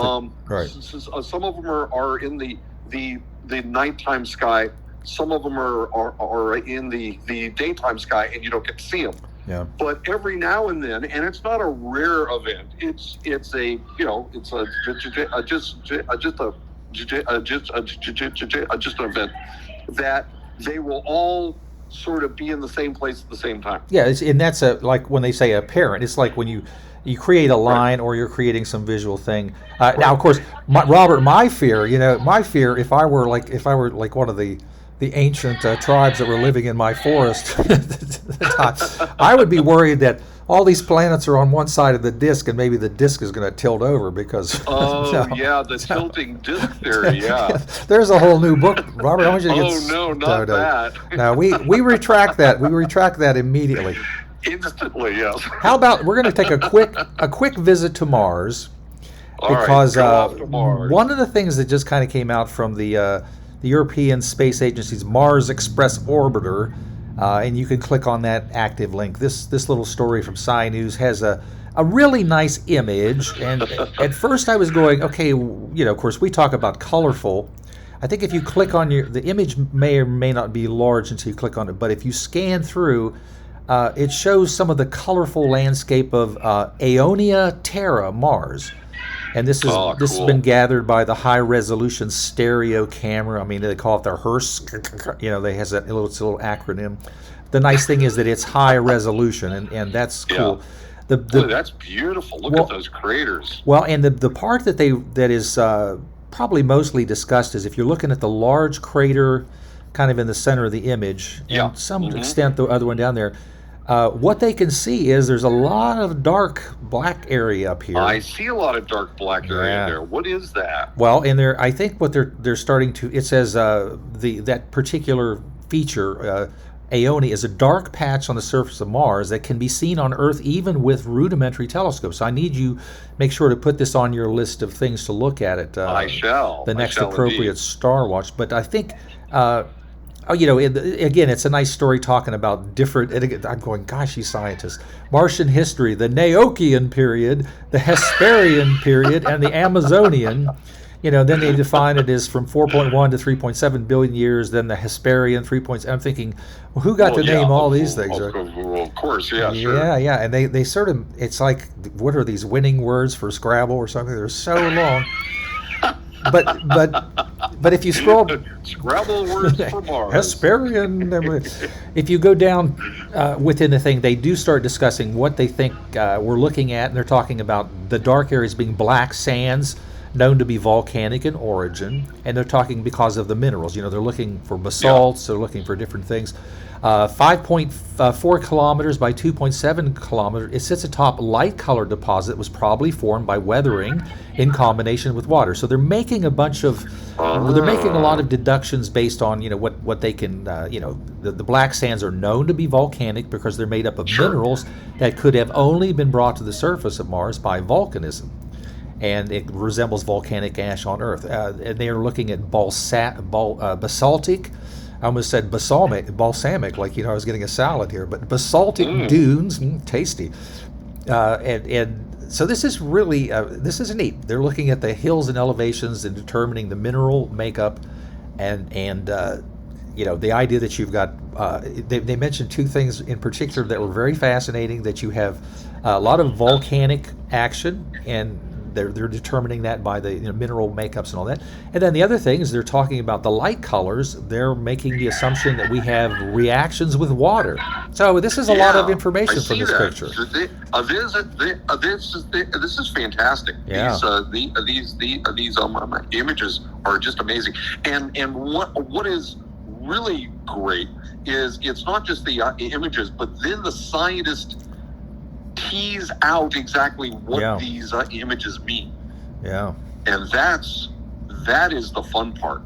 Speaker 2: Right. Some of them are in the nighttime sky. Some of them are in the daytime sky, and you don't get to see them.
Speaker 1: Yeah.
Speaker 2: But every now and then, and it's not a rare event. It's just an event. that they will all sort of be in the same place at the same time.
Speaker 1: Yeah, and that's like when they say apparent. It's like when you create a line or you're creating some visual thing. Now, of course, Robert, my fear, if I were like one of the ancient tribes that were living in my forest, I would be worried that all these planets are on one side of the disk, and maybe the disk is going to tilt over because.
Speaker 2: Yeah, the tilting disk theory. Yeah.
Speaker 1: There's a whole new book, Robert. I want you to get.
Speaker 2: Not that.
Speaker 1: No, we retract that. We retract that immediately.
Speaker 2: Instantly, yes.
Speaker 1: How about we're going to take a quick visit to Mars, because
Speaker 2: go off to Mars.
Speaker 1: One of the things that just kind of came out from the European Space Agency's Mars Express orbiter. And you can click on that active link. This little story from Sci News has a really nice image. And at first I was going, okay, of course we talk about colorful. I think if you click on the image may or may not be large until you click on it. But if you scan through, it shows some of the colorful landscape of Aeonia Terra, Mars. And this has been gathered by the high resolution stereo camera. I mean, they call it the HRSS. They has that little acronym. The nice thing is that it's high resolution, and that's cool.
Speaker 2: Yeah. That's beautiful. Look at those craters.
Speaker 1: Well, and the part that is probably mostly discussed is if you're looking at the large crater, kind of in the center of the image, and to some extent the other one down there. What they can see is there's a lot of dark black area up here.
Speaker 2: I see a lot of dark black area there. What is that?
Speaker 1: Well, and I think what they're starting to, it says that particular feature, Aeonia, is a dark patch on the surface of Mars that can be seen on Earth even with rudimentary telescopes. So I need you make sure to put this on your list of things to look at it.
Speaker 2: I shall.
Speaker 1: The next appropriate Star Watch. But I think. Again, it's a nice story talking about different. I'm going, gosh, you scientists! Martian history, the Neokian period, the Hesperian period, and the Amazonian. Then they define it as from 4.1 to 3.7 billion years. Then the Hesperian 3. I'm thinking, well, who got to name all these things?
Speaker 2: Of course, yeah, sure.
Speaker 1: Yeah, and they sort of. It's like, what are these winning words for Scrabble or something? They're so long. But if you scroll,
Speaker 2: Scrabble words for Mars.
Speaker 1: Hesperian. If you go down within the thing, they do start discussing what they think we're looking at, and they're talking about the dark areas being black sands, known to be volcanic in origin, and they're talking because of the minerals. They're looking for basalts, they're looking for different things. 5.4 kilometers by 2.7 kilometers. It sits atop light-colored deposit that was probably formed by weathering in combination with water. So they're making a bunch of, they're making a lot of deductions based on what they can. The black sands are known to be volcanic because they're made up of minerals that could have only been brought to the surface of Mars by volcanism. And it resembles volcanic ash on Earth. And they are looking at basaltic. I almost said balsamic, like I was getting a salad here, but basaltic dunes, tasty, and so this is really this is neat. They're looking at the hills and elevations and determining the mineral makeup, and the idea that you've got. They mentioned two things in particular that were very fascinating. That you have a lot of volcanic action and. They're determining that by the mineral makeups and all that. And then the other thing is they're talking about the light colors. They're making the assumption that we have reactions with water. So this is a lot of information from this picture.
Speaker 2: This is fantastic.
Speaker 1: Yeah.
Speaker 2: These images are just amazing. And what is really great is it's not just the images, but then the scientists tease out exactly what these images mean.
Speaker 1: Yeah.
Speaker 2: And that is the fun part.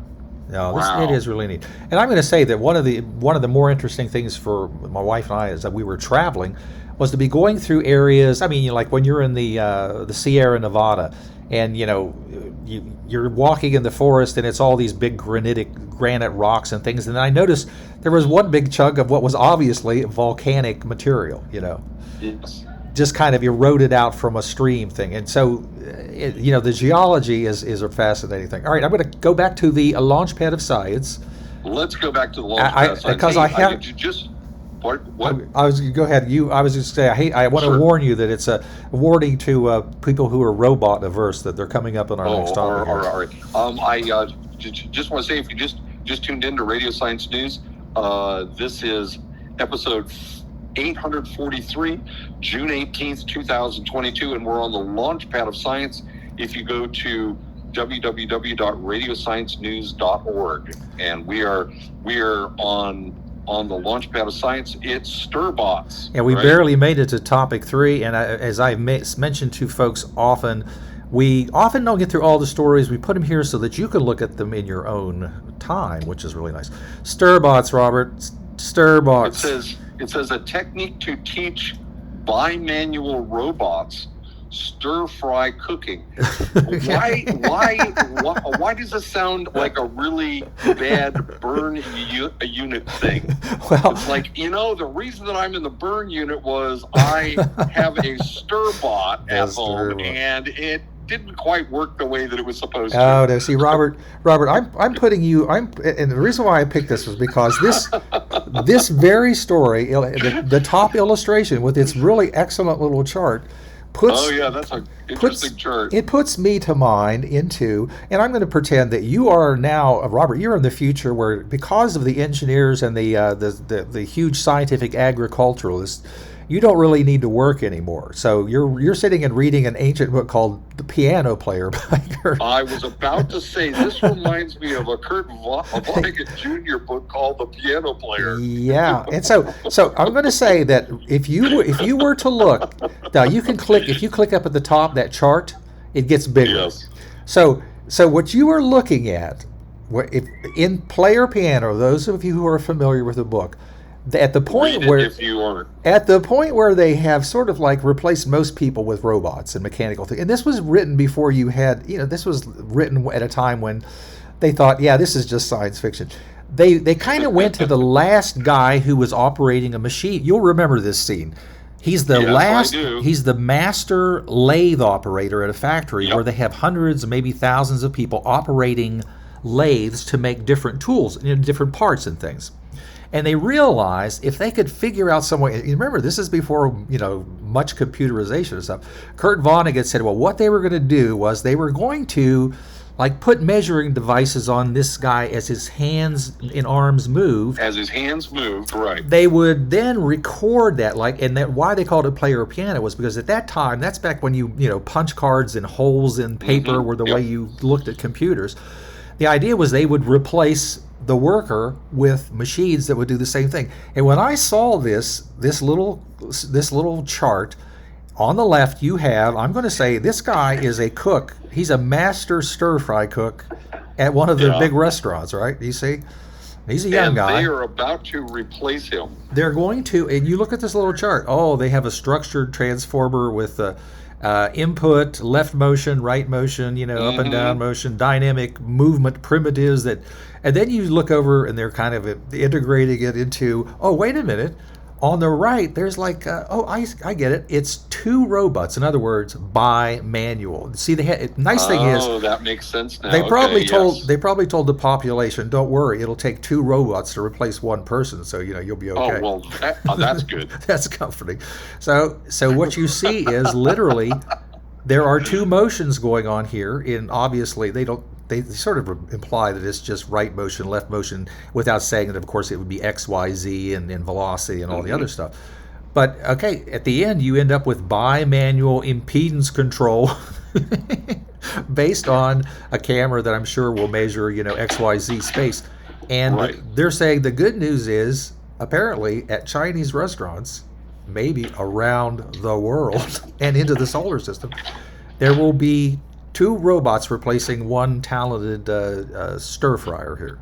Speaker 1: Yeah, it is really neat. And I'm going to say that one of the more interesting things for my wife and I is that we were traveling was to be going through areas. I mean, like when you're in the Sierra Nevada, and you're walking in the forest, and it's all these big granite rocks and things. And then I noticed there was one big chunk of what was obviously volcanic material.
Speaker 2: Yes.
Speaker 1: Just kind of eroded out from a stream thing. And so, the geology is a fascinating thing. All right, I'm going to go back to the launch pad of science.
Speaker 2: Let's go back to the launch pad of science.
Speaker 1: Because I have...
Speaker 2: What?
Speaker 1: I was go ahead. I was just say I want to warn you that it's a warning to people who are robot averse that they're coming up on our next topic.
Speaker 2: All right. I just want to say if you just just tuned in to Radio Science News. This is episode 843, June 18th, 2022, and we're on the launch pad of science. If you go to www.radiosciencenews.org, and we are on the launch pad of science. It's StirBots.
Speaker 1: And we
Speaker 2: right?
Speaker 1: barely made it to topic 3, and as I've mentioned to folks often, we often don't get through all the stories. We put them here so that you can look at them in your own time, which is really nice. StirBots, Robert. StirBots.
Speaker 2: It says a technique to teach bimanual robots stir-fry cooking. Why does this sound like a really bad burn unit thing?
Speaker 1: Well,
Speaker 2: it's like, the reason that I'm in the burn unit was I have a StirBot at home, and it didn't quite work the way that it was supposed to.
Speaker 1: Oh, no. See, Robert, I'm putting you. And the reason why I picked this was because this very story, the top illustration with its really excellent little chart,
Speaker 2: that's an interesting chart.
Speaker 1: It puts me to mind into, and I'm going to pretend that you are now, Robert, you're in the future where, because of the engineers and the huge scientific agriculturalists, you don't really need to work anymore. So you're sitting and reading an ancient book called The Piano Player by Kurt.
Speaker 2: I was about to say, this reminds me of a Kurt Vonnegut Jr. book called The Piano Player.
Speaker 1: Yeah, and so I'm going to say that if you were to look, now you can click, if you click up at the top, that chart, it gets bigger.
Speaker 2: Yes.
Speaker 1: So what you are looking at, in Player Piano, those of you who are familiar with the book, at the point where they have sort of like replaced most people with robots and mechanical things, and this was written before you had, this was written at a time when they thought, this is just science fiction. They kind of went to the last guy who was operating a machine. You'll remember this scene. He's he's the master lathe operator at a factory where they have hundreds, maybe thousands of people operating lathes to make different tools, different parts and things. And they realized if they could figure out some way, you remember this is before, much computerization and stuff. Kurt Vonnegut said, well, what they were going to do was they were going to put measuring devices on this guy as his hands and arms moved.
Speaker 2: As his hands moved, right.
Speaker 1: They would then record that, and that why they called it player piano was because at that time, that's back when you punch cards and holes in paper were the way you looked at computers. The idea was they would replace the worker with machines that would do the same thing. And when I saw this little chart, on the left you have, I'm going to say this guy is a cook. He's a master stir-fry cook at one of the big restaurants, right? You see? He's a young guy.
Speaker 2: And they are about to replace him.
Speaker 1: They're going to, and you look at this little chart. Oh, they have a structured transformer with input, left motion, right motion, up and down motion, dynamic movement primitives and then you look over and they're kind of integrating it into, oh, wait a minute. On the right, there's I get it. It's two robots. In other words, bimanual. See, nice thing is,
Speaker 2: that makes sense now.
Speaker 1: They probably told the population, don't worry, it'll take two robots to replace one person, so you'll be okay.
Speaker 2: Oh well, that's good.
Speaker 1: That's comforting. So what you see is literally there are two motions going on here. Obviously they sort of imply that it's just right motion, left motion, without saying that, of course, it would be X, Y, Z, and velocity and all the other stuff. But, okay, at the end, you end up with bimanual impedance control based on a camera that I'm sure will measure, X, Y, Z space. And they're saying the good news is, apparently, at Chinese restaurants, maybe around the world and into the solar system, there will be two robots replacing one talented stir fryer here.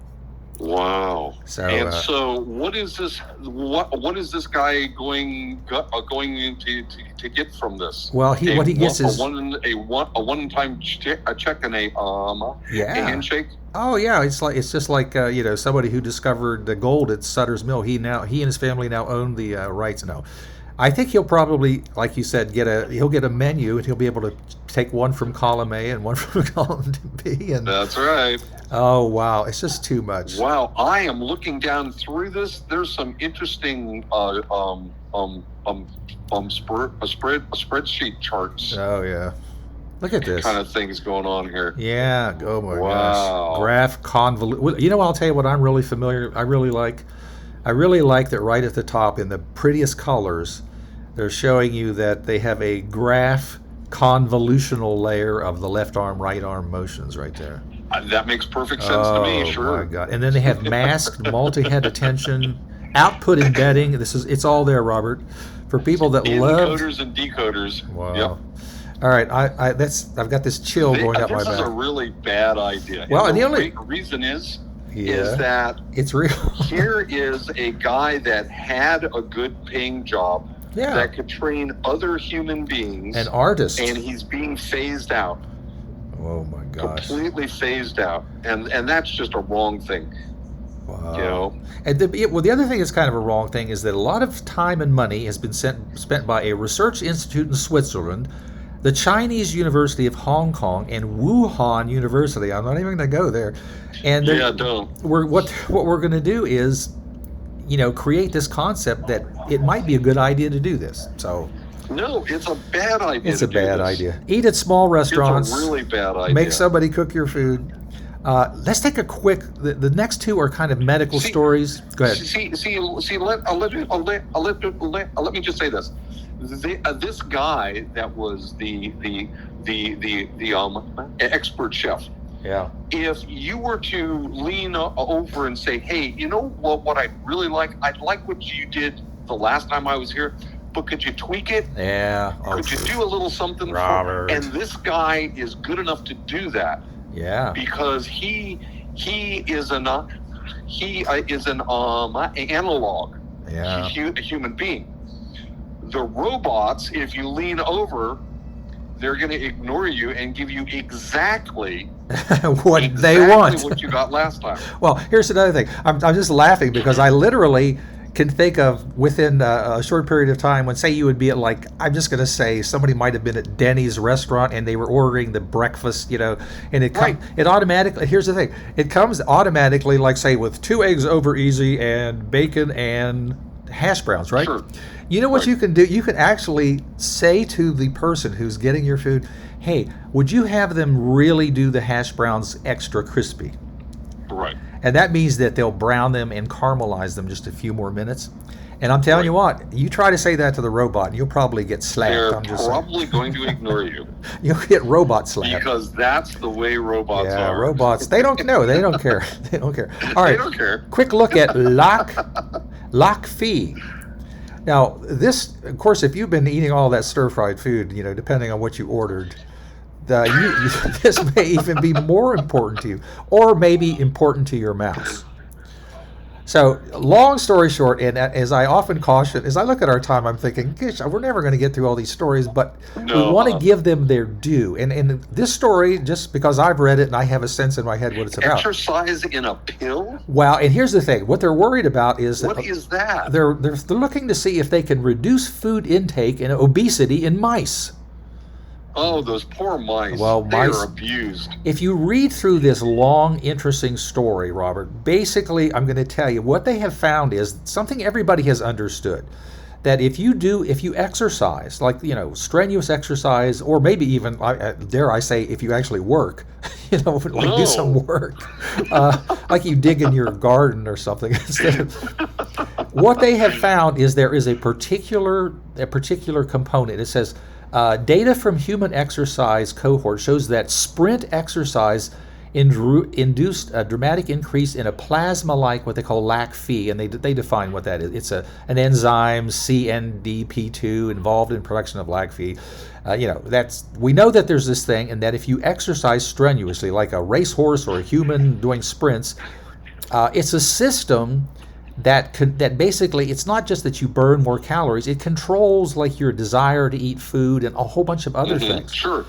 Speaker 2: Wow!
Speaker 1: So
Speaker 2: what is this? What is this guy going to get from this?
Speaker 1: Well, what he gets is
Speaker 2: a one-time check and a handshake.
Speaker 1: Oh yeah, it's just like somebody who discovered the gold at Sutter's Mill. He and his family now own the rights. No, I think he'll probably, like you said, get a menu, and he'll be able to take one from column A and one from column B. And
Speaker 2: that's right.
Speaker 1: Oh wow, it's just too much.
Speaker 2: Wow, I am looking down through this. There's some interesting spreadsheet charts.
Speaker 1: Oh yeah. Look at this.
Speaker 2: kind of things going on here.
Speaker 1: Yeah. Oh my
Speaker 2: Wow.
Speaker 1: gosh. Graph convolute. You know, I'll tell you what I'm really familiar. I really like. I really like that right at the top in the prettiest colors, they're showing you that they have a graph convolutional layer of the left arm, right arm motions right there.
Speaker 2: That makes perfect sense to me. Sure.
Speaker 1: Oh my God. And then they have masked multi-head attention, output embedding. It's all there, Robert. For people that love
Speaker 2: Encoders and decoders.
Speaker 1: Wow.
Speaker 2: Yep.
Speaker 1: All right, I've got this chill going up my
Speaker 2: This is a
Speaker 1: back.
Speaker 2: really bad idea.
Speaker 1: Well,
Speaker 2: and
Speaker 1: the
Speaker 2: the
Speaker 1: only-
Speaker 2: reason is
Speaker 1: Yeah,
Speaker 2: that
Speaker 1: it's real.
Speaker 2: here is a guy that had a good paying job
Speaker 1: Yeah,
Speaker 2: that could train other human beings,
Speaker 1: an artist.
Speaker 2: and he's being phased out,
Speaker 1: Oh my gosh!
Speaker 2: completely phased out, and that's just a wrong thing.
Speaker 1: Wow.
Speaker 2: You know,
Speaker 1: And the other thing that's kind of a wrong thing is that a lot of time and money has been spent by a research institute in Switzerland, the Chinese University of Hong Kong, and Wuhan University. I'm not even going to go there. And
Speaker 2: yeah, don't.
Speaker 1: what we're going to do is, create this concept that it might be a good idea to do this. So
Speaker 2: No, it's a bad idea.
Speaker 1: it's a
Speaker 2: to do
Speaker 1: bad
Speaker 2: this.
Speaker 1: idea. Eat at small restaurants.
Speaker 2: It's a really bad idea.
Speaker 1: Make somebody cook your food. Let's take a quick. The next two are kind of medical
Speaker 2: See-
Speaker 1: stories. Go ahead.
Speaker 2: See. Let me just say this. This guy that was the expert chef.
Speaker 1: Yeah.
Speaker 2: If you were to lean over and say, "Hey, you know what I'd really like? I'd like what you did the last time I was here, but could you tweak it?
Speaker 1: Yeah.
Speaker 2: Could you do a little something?"
Speaker 1: Robert.
Speaker 2: And this guy is good enough to do that
Speaker 1: Yeah.
Speaker 2: because he is an analog,
Speaker 1: Yeah.
Speaker 2: a human being. The robots, if you lean over, they're going to ignore you and give you exactly
Speaker 1: What they want.
Speaker 2: what you got last time.
Speaker 1: Well, here's another thing. I'm just laughing because I literally can think of within a short period of time when, say, you would be at, like, I'm just going to say somebody might have been at Denny's restaurant and they were ordering the breakfast, and
Speaker 2: Right.
Speaker 1: it automatically, here's the thing, it comes automatically, like, say, with 2 eggs over easy and bacon and hash browns, right?
Speaker 2: Sure.
Speaker 1: You know what
Speaker 2: Right.
Speaker 1: you can do? You can actually say to the person who's getting your food, hey, would you have them really do the hash browns extra crispy?
Speaker 2: Right.
Speaker 1: And that means that they'll brown them and caramelize them just a few more minutes. And I'm telling you what, you try to say that to the robot, and you'll probably get slapped.
Speaker 2: They're
Speaker 1: I'm just saying.
Speaker 2: probably going to ignore you
Speaker 1: You'll get robot slapped.
Speaker 2: because that's the way robots
Speaker 1: Yeah,
Speaker 2: are.
Speaker 1: robots. They don't know. They don't care. They don't care. All
Speaker 2: They
Speaker 1: right.
Speaker 2: don't care.
Speaker 1: Quick look at Lac Fee. Now, this, of course, if you've been eating all that stir-fried food, depending on what you ordered, this may even be more important to you, or maybe important to your mouse. So, long story short, and as I often caution, as I look at our time, I'm thinking, gosh, we're never going to get through all these stories, but we
Speaker 2: No.
Speaker 1: want to give them their due. And this story, just because I've read it and I have a sense in my head what it's about.
Speaker 2: Exercise in a pill?
Speaker 1: Well, and here's the thing: what they're worried about is that
Speaker 2: What is that?
Speaker 1: they're looking to see if they can reduce food intake and obesity in mice.
Speaker 2: Oh, those poor mice.
Speaker 1: Well,
Speaker 2: they
Speaker 1: mice-
Speaker 2: are abused.
Speaker 1: If you read through this long, interesting story, Robert, basically, I'm going to tell you what they have found is something everybody has understood. That if you exercise, like, strenuous exercise, or maybe even, dare I say, if you actually work, like do some work, like you dig in your garden or something. What they have found is there is a particular component. It says, data from human exercise cohort shows that sprint exercise induced a dramatic increase in a plasma-like, what they call LAC-Phe, and they define what that is. It's an enzyme, CNDP2, involved in production of LAC-Phe. We know that there's this thing, and that if you exercise strenuously, like a racehorse or a human doing sprints, it's a system that basically, it's not just that you burn more calories, it controls, like, your desire to eat food and a whole bunch of other things.
Speaker 2: Sure.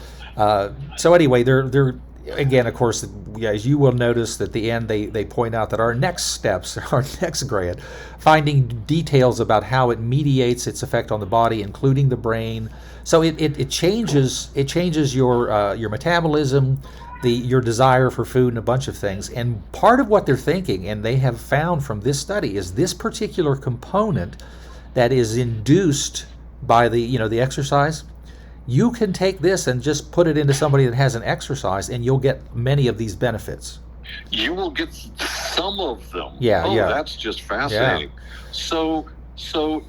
Speaker 1: So anyway, they're again, of course, as you will notice at the end, they point out that our next steps, our next grant, finding details about how it mediates its effect on the body, including the brain. So it changes your metabolism, your desire for food, and a bunch of things. And part of what they're thinking, and they have found from this study, is this particular component that is induced by the exercise you can take this and just put it into somebody that hasn't exercised, and you'll get many of these benefits.
Speaker 2: You will get some of them.
Speaker 1: Yeah,
Speaker 2: oh,
Speaker 1: yeah.
Speaker 2: That's just fascinating. So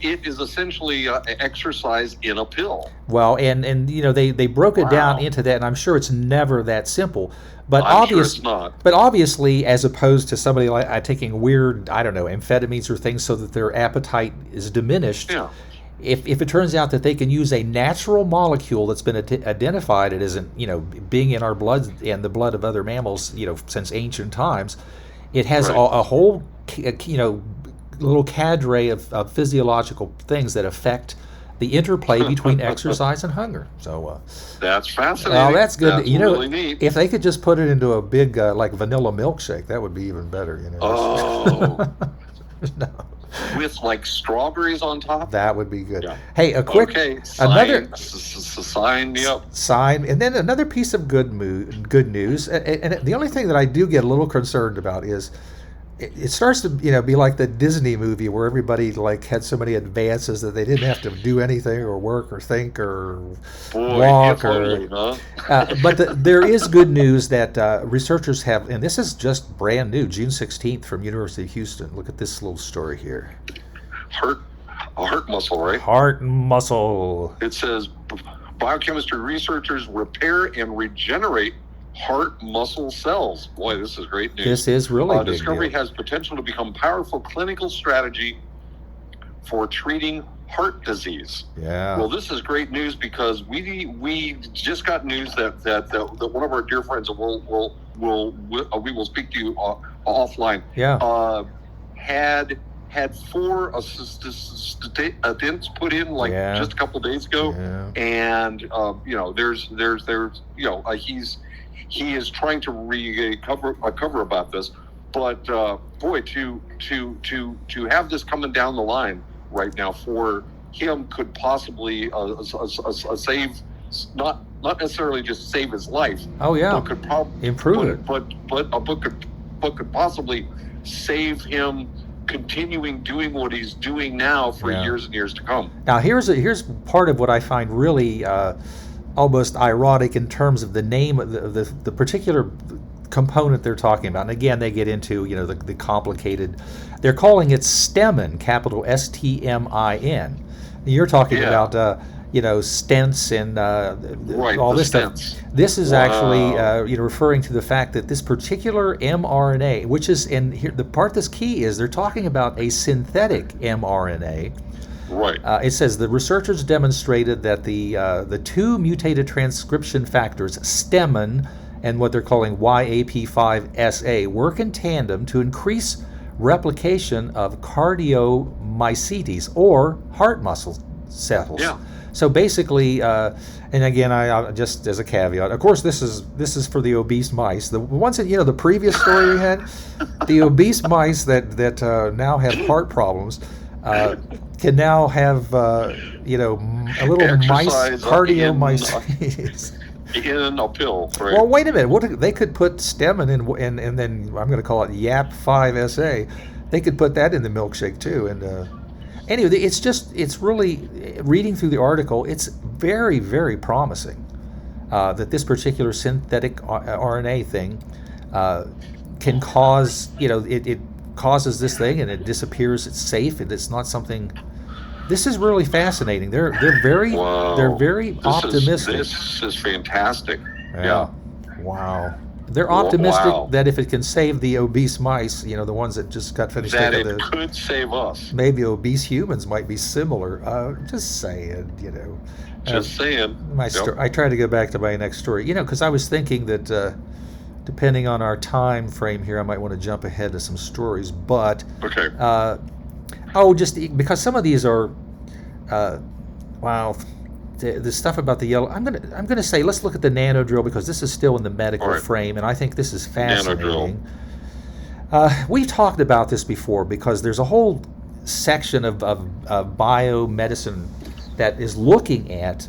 Speaker 2: it is essentially exercise in a pill.
Speaker 1: Well, and they broke it down
Speaker 2: Wow.
Speaker 1: into that, and I'm sure it's never that simple. But
Speaker 2: I'm sure it's not.
Speaker 1: But obviously, as opposed to somebody like taking weird, I don't know, amphetamines or things so that their appetite is diminished.
Speaker 2: Yeah.
Speaker 1: If it turns out that they can use a natural molecule that's been identified, it isn't, being in our blood and the blood of other mammals, since ancient times, it has
Speaker 2: Right.
Speaker 1: a whole, little cadre of physiological things that affect the interplay between exercise and hunger. So
Speaker 2: That's fascinating.
Speaker 1: well, that's good.
Speaker 2: That's really neat.
Speaker 1: If they could just put it into a big like vanilla milkshake, that would be even better.
Speaker 2: Oh,
Speaker 1: No,
Speaker 2: with like strawberries on top.
Speaker 1: that would be good.
Speaker 2: Yeah.
Speaker 1: Hey, a quick
Speaker 2: Okay,
Speaker 1: another
Speaker 2: sign me up.
Speaker 1: sign, and then another piece of good news. And the only thing that I do get a little concerned about is it starts to be like the Disney movie where everybody like had so many advances that they didn't have to do anything or work or think or
Speaker 2: Boy,
Speaker 1: walk
Speaker 2: if
Speaker 1: or.
Speaker 2: only, huh?
Speaker 1: But there is good news that researchers have, and this is just brand new, June 16th from University of Houston. Look at this little story here.
Speaker 2: Heart muscle, right?
Speaker 1: Heart and muscle.
Speaker 2: It says biochemistry researchers repair and regenerate heart muscle cells. Boy, this is great news.
Speaker 1: This is really big
Speaker 2: Discovery
Speaker 1: deal.
Speaker 2: has potential to become powerful clinical strategy for treating heart disease.
Speaker 1: Yeah.
Speaker 2: Well, this is great news because we just got news that one of our dear friends, and we will speak to you offline.
Speaker 1: Yeah.
Speaker 2: Had 4 stents put in
Speaker 1: Yeah.
Speaker 2: just a couple of days ago,
Speaker 1: Yeah.
Speaker 2: and he is trying to recover about this, but boy, to have this coming down the line right now for him could possibly save, not necessarily just save his life,
Speaker 1: Oh yeah.
Speaker 2: but could probably
Speaker 1: Improve it.
Speaker 2: but could possibly save him continuing doing what he's doing now for
Speaker 1: Yeah.
Speaker 2: years and years to come.
Speaker 1: Now here's part of what I find really almost ironic in terms of the name of the particular component they're talking about. And again, they get into the complicated. They're calling it STEMIN, capital STMIN. You're talking
Speaker 2: Yeah.
Speaker 1: about stents and
Speaker 2: Right,
Speaker 1: all
Speaker 2: the
Speaker 1: this stuff.
Speaker 2: stents.
Speaker 1: This is
Speaker 2: Wow.
Speaker 1: actually referring to the fact that this particular mRNA, which is, and here the part that's key is they're talking about a synthetic mRNA.
Speaker 2: Right.
Speaker 1: It says the researchers demonstrated that the 2 mutated transcription factors, STEMIN and what they're calling YAP5SA, work in tandem to increase replication of cardiomyocytes or heart muscle cells.
Speaker 2: Yeah.
Speaker 1: So basically, and again, I just as a caveat, of course, this is for the obese mice. The ones that the previous story we had, the obese mice that now have heart problems. Can now have a little mice
Speaker 2: Exercise
Speaker 1: cardiomyocytes.
Speaker 2: in a pill, right?
Speaker 1: Well, wait a minute. What they could put STEMIN in, and then I'm going to call it YAP5SA. They could put that in the milkshake too. And anyway, it's really reading through the article. It's very, very promising that this particular synthetic RNA thing can cause it causes this thing and it disappears. It's safe and it's not something. This is really fascinating. They're very
Speaker 2: Wow.
Speaker 1: they're very
Speaker 2: This
Speaker 1: optimistic.
Speaker 2: This is fantastic.
Speaker 1: Yeah. Wow. They're optimistic
Speaker 2: Wow.
Speaker 1: that if it can save the obese mice, the ones that just got finished
Speaker 2: That
Speaker 1: taking
Speaker 2: it
Speaker 1: the,
Speaker 2: could save us.
Speaker 1: maybe obese humans might be similar. Just saying,
Speaker 2: Just saying. Yep.
Speaker 1: I tried to go back to my next story, because I was thinking that depending on our time frame here, I might want to jump ahead to some stories, but
Speaker 2: Okay.
Speaker 1: just because some of these are, wow, the stuff about the yellow. I'm gonna say let's look at the nano drill because this is still in the medical
Speaker 2: All right.
Speaker 1: frame, and I think this is
Speaker 2: Nano drill.
Speaker 1: fascinating. We've talked about this before because there's a whole section of biomedicine that is looking at,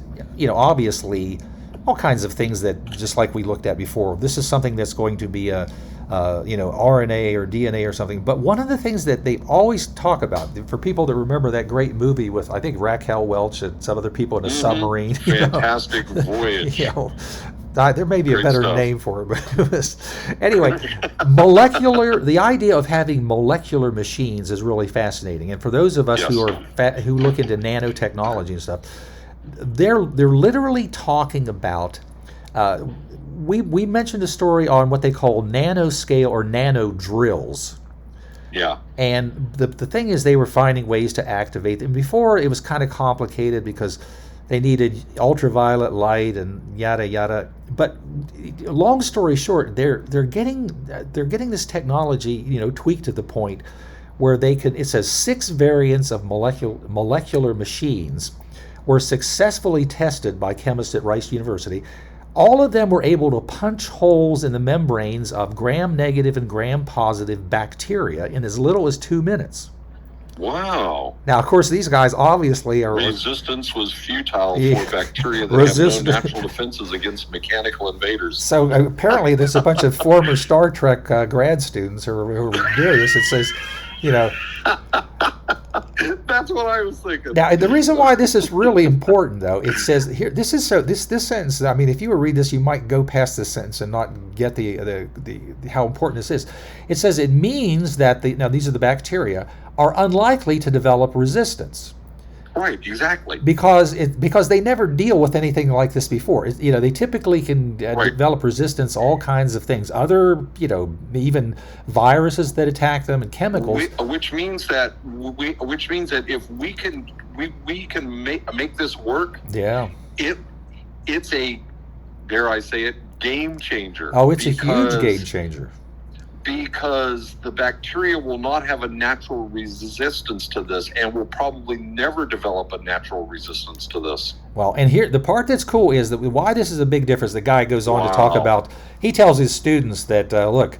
Speaker 1: obviously, all kinds of things that, just like we looked at before, this is something that's going to be a RNA or DNA or something. But one of the things that they always talk about, for people that remember that great movie with, I think, Raquel Welch and some other people in a submarine.
Speaker 2: Fantastic Voyage.
Speaker 1: There may be
Speaker 2: Great
Speaker 1: a better
Speaker 2: stuff.
Speaker 1: name for it, but it was, anyway, the idea of having molecular machines is really fascinating. And for those of us
Speaker 2: Yes.
Speaker 1: who look into nanotechnology and stuff, they're literally talking about. We mentioned a story on what they call nanoscale or nano drills.
Speaker 2: Yeah.
Speaker 1: And the thing is, they were finding ways to activate them. Before, it was kind of complicated because they needed ultraviolet light and yada yada. But long story short, they're getting this technology tweaked to the point where they could. It says 6 variants of molecular machines were successfully tested by chemists at Rice University. All of them were able to punch holes in the membranes of gram-negative and gram-positive bacteria in as little as 2 minutes.
Speaker 2: Wow.
Speaker 1: Now, of course, these guys obviously are...
Speaker 2: Resistance was futile
Speaker 1: Yeah.
Speaker 2: for bacteria that
Speaker 1: Resist-
Speaker 2: have no natural defenses against mechanical invaders.
Speaker 1: So apparently there's a bunch of former Star Trek grad students who are doing this. It says,
Speaker 2: That's what I was thinking.
Speaker 1: Now, the reason why this is really important, though, it says here, this sentence. I mean, if you were to read this, you might go past this sentence and not get the how important this is. It says it means that these are the bacteria are unlikely to develop resistance.
Speaker 2: Right, exactly.
Speaker 1: Because they never deal with anything like this before. They typically can
Speaker 2: Right.
Speaker 1: develop resistance, all kinds of things. Other, even viruses that attack them and chemicals.
Speaker 2: Which means that if we can make this work,
Speaker 1: Yeah.
Speaker 2: it's a, dare I say it, game changer.
Speaker 1: Oh, it's a huge game changer.
Speaker 2: Because the bacteria will not have a natural resistance to this, and will probably never develop a natural resistance to this.
Speaker 1: Well, and here the part that's cool is that why this is a big difference. The guy goes on to talk
Speaker 2: Wow.
Speaker 1: about. He tells his students that look,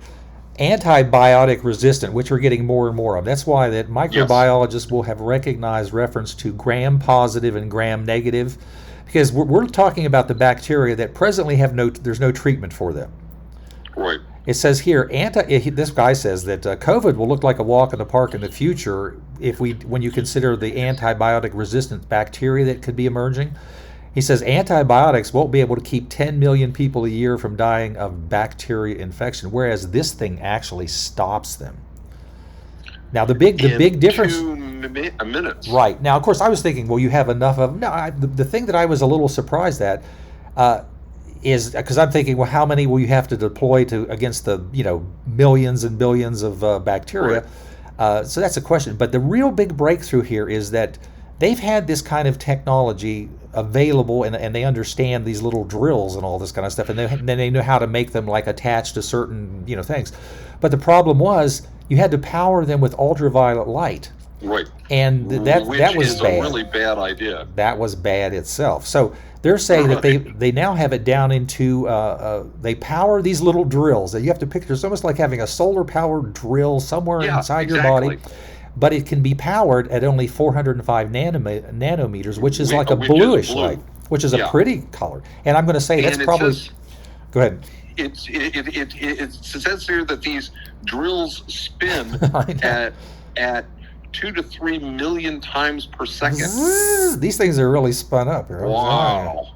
Speaker 1: antibiotic resistant, which we're getting more and more of. That's why that microbiologists will have recognized reference to gram positive and gram negative, because we're talking about the bacteria that presently there's no treatment for them.
Speaker 2: Right.
Speaker 1: It says here, this guy says that COVID will look like a walk in the park in the future when you consider the antibiotic-resistant bacteria that could be emerging. He says antibiotics won't be able to keep 10 million people a year from dying of bacteria infection, whereas this thing actually stops them. Now the big difference.
Speaker 2: 2 minutes.
Speaker 1: Right. Now, of course, I was thinking, well, you have enough of. No, the thing that I was a little surprised at. Is because I'm thinking, well, how many will you have to deploy against the millions and billions of bacteria?
Speaker 2: Right.
Speaker 1: So that's a question. But the real big breakthrough here is that they've had this kind of technology available, and they understand these little drills and all this kind of stuff, and then they know how to make them like attached to certain things. But the problem was you had to power them with ultraviolet light.
Speaker 2: Right.
Speaker 1: And that was
Speaker 2: is
Speaker 1: bad.
Speaker 2: a really bad idea.
Speaker 1: That was bad itself. So they're saying that they now have it down into they power these little drills that you have to picture. It's almost like having a solar powered drill somewhere inside your body, but it can be powered at only 405 nanometers, which is like a bluish light, which is a pretty color. And I'm going to say that's probably. Go ahead.
Speaker 2: It says here that these drills spin at 2 to 3 million times per second.
Speaker 1: Zzz, these things are really spun up.
Speaker 2: Wow.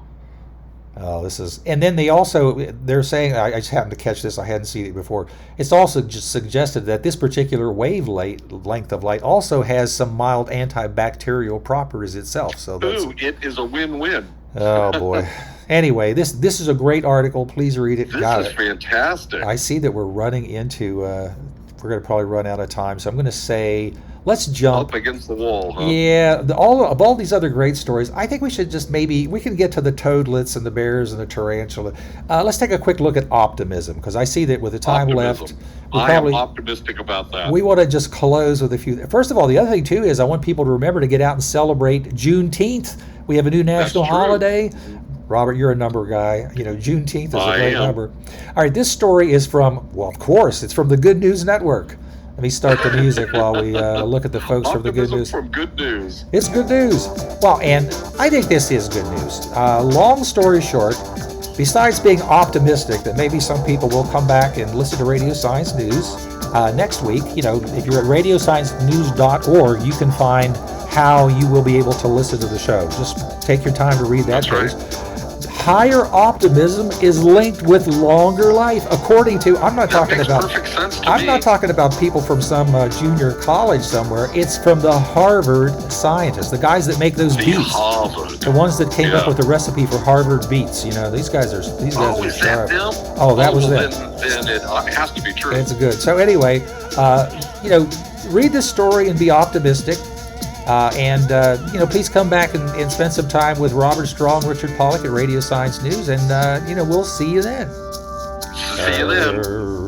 Speaker 1: Oh, this is, and then they're saying, I just happened to catch this, I hadn't seen it before. It's also just suggested that this particular wavelength of light also has some mild antibacterial properties itself. So
Speaker 2: it is a win-win.
Speaker 1: Oh boy. Anyway, this is a great article. Please read it.
Speaker 2: This is fantastic.
Speaker 1: I see that we're running into. We're going to probably run out of time, so I'm going to say let's jump
Speaker 2: up against the wall. Huh?
Speaker 1: Yeah, all these other great stories. I think we should just we can get to the toadlets and the bears and the tarantula. Let's take a quick look at optimism, because I see that with the time left,
Speaker 2: I am optimistic about that.
Speaker 1: We want to just close with a few. First of all, the other thing too is I want people to remember to get out and celebrate Juneteenth. We have a new national holiday. Robert, you're a number guy. Juneteenth is a great number. All right, this story is from, well, of course, it's from the Good News Network. Let me start the music while we look at the folks from the Good News.
Speaker 2: From Good News.
Speaker 1: It's good news. Well, and I think this is good news. Long story short, besides being optimistic that maybe some people will come back and listen to Radio Science News next week, if you're at radiosciencenews.org, you can find how you will be able to listen to the show. Just take your time to read that page. Higher optimism is linked with longer life, according to. I'm not talking about.
Speaker 2: Perfect sense to
Speaker 1: I'm
Speaker 2: me.
Speaker 1: not talking about people from some junior college somewhere. It's from the Harvard scientists, the guys that make those beets,
Speaker 2: Harvard.
Speaker 1: the ones that came up with the recipe for Harvard beets. These guys are.
Speaker 2: Oh, is
Speaker 1: sharp.
Speaker 2: that them?
Speaker 1: Oh, that was them.
Speaker 2: Then it has to be true.
Speaker 1: It's good. So anyway, read this story and be optimistic. Please come back and spend some time with Robert Strong, Richard Pollack at Radio Science News, and we'll see you then.
Speaker 2: See you then.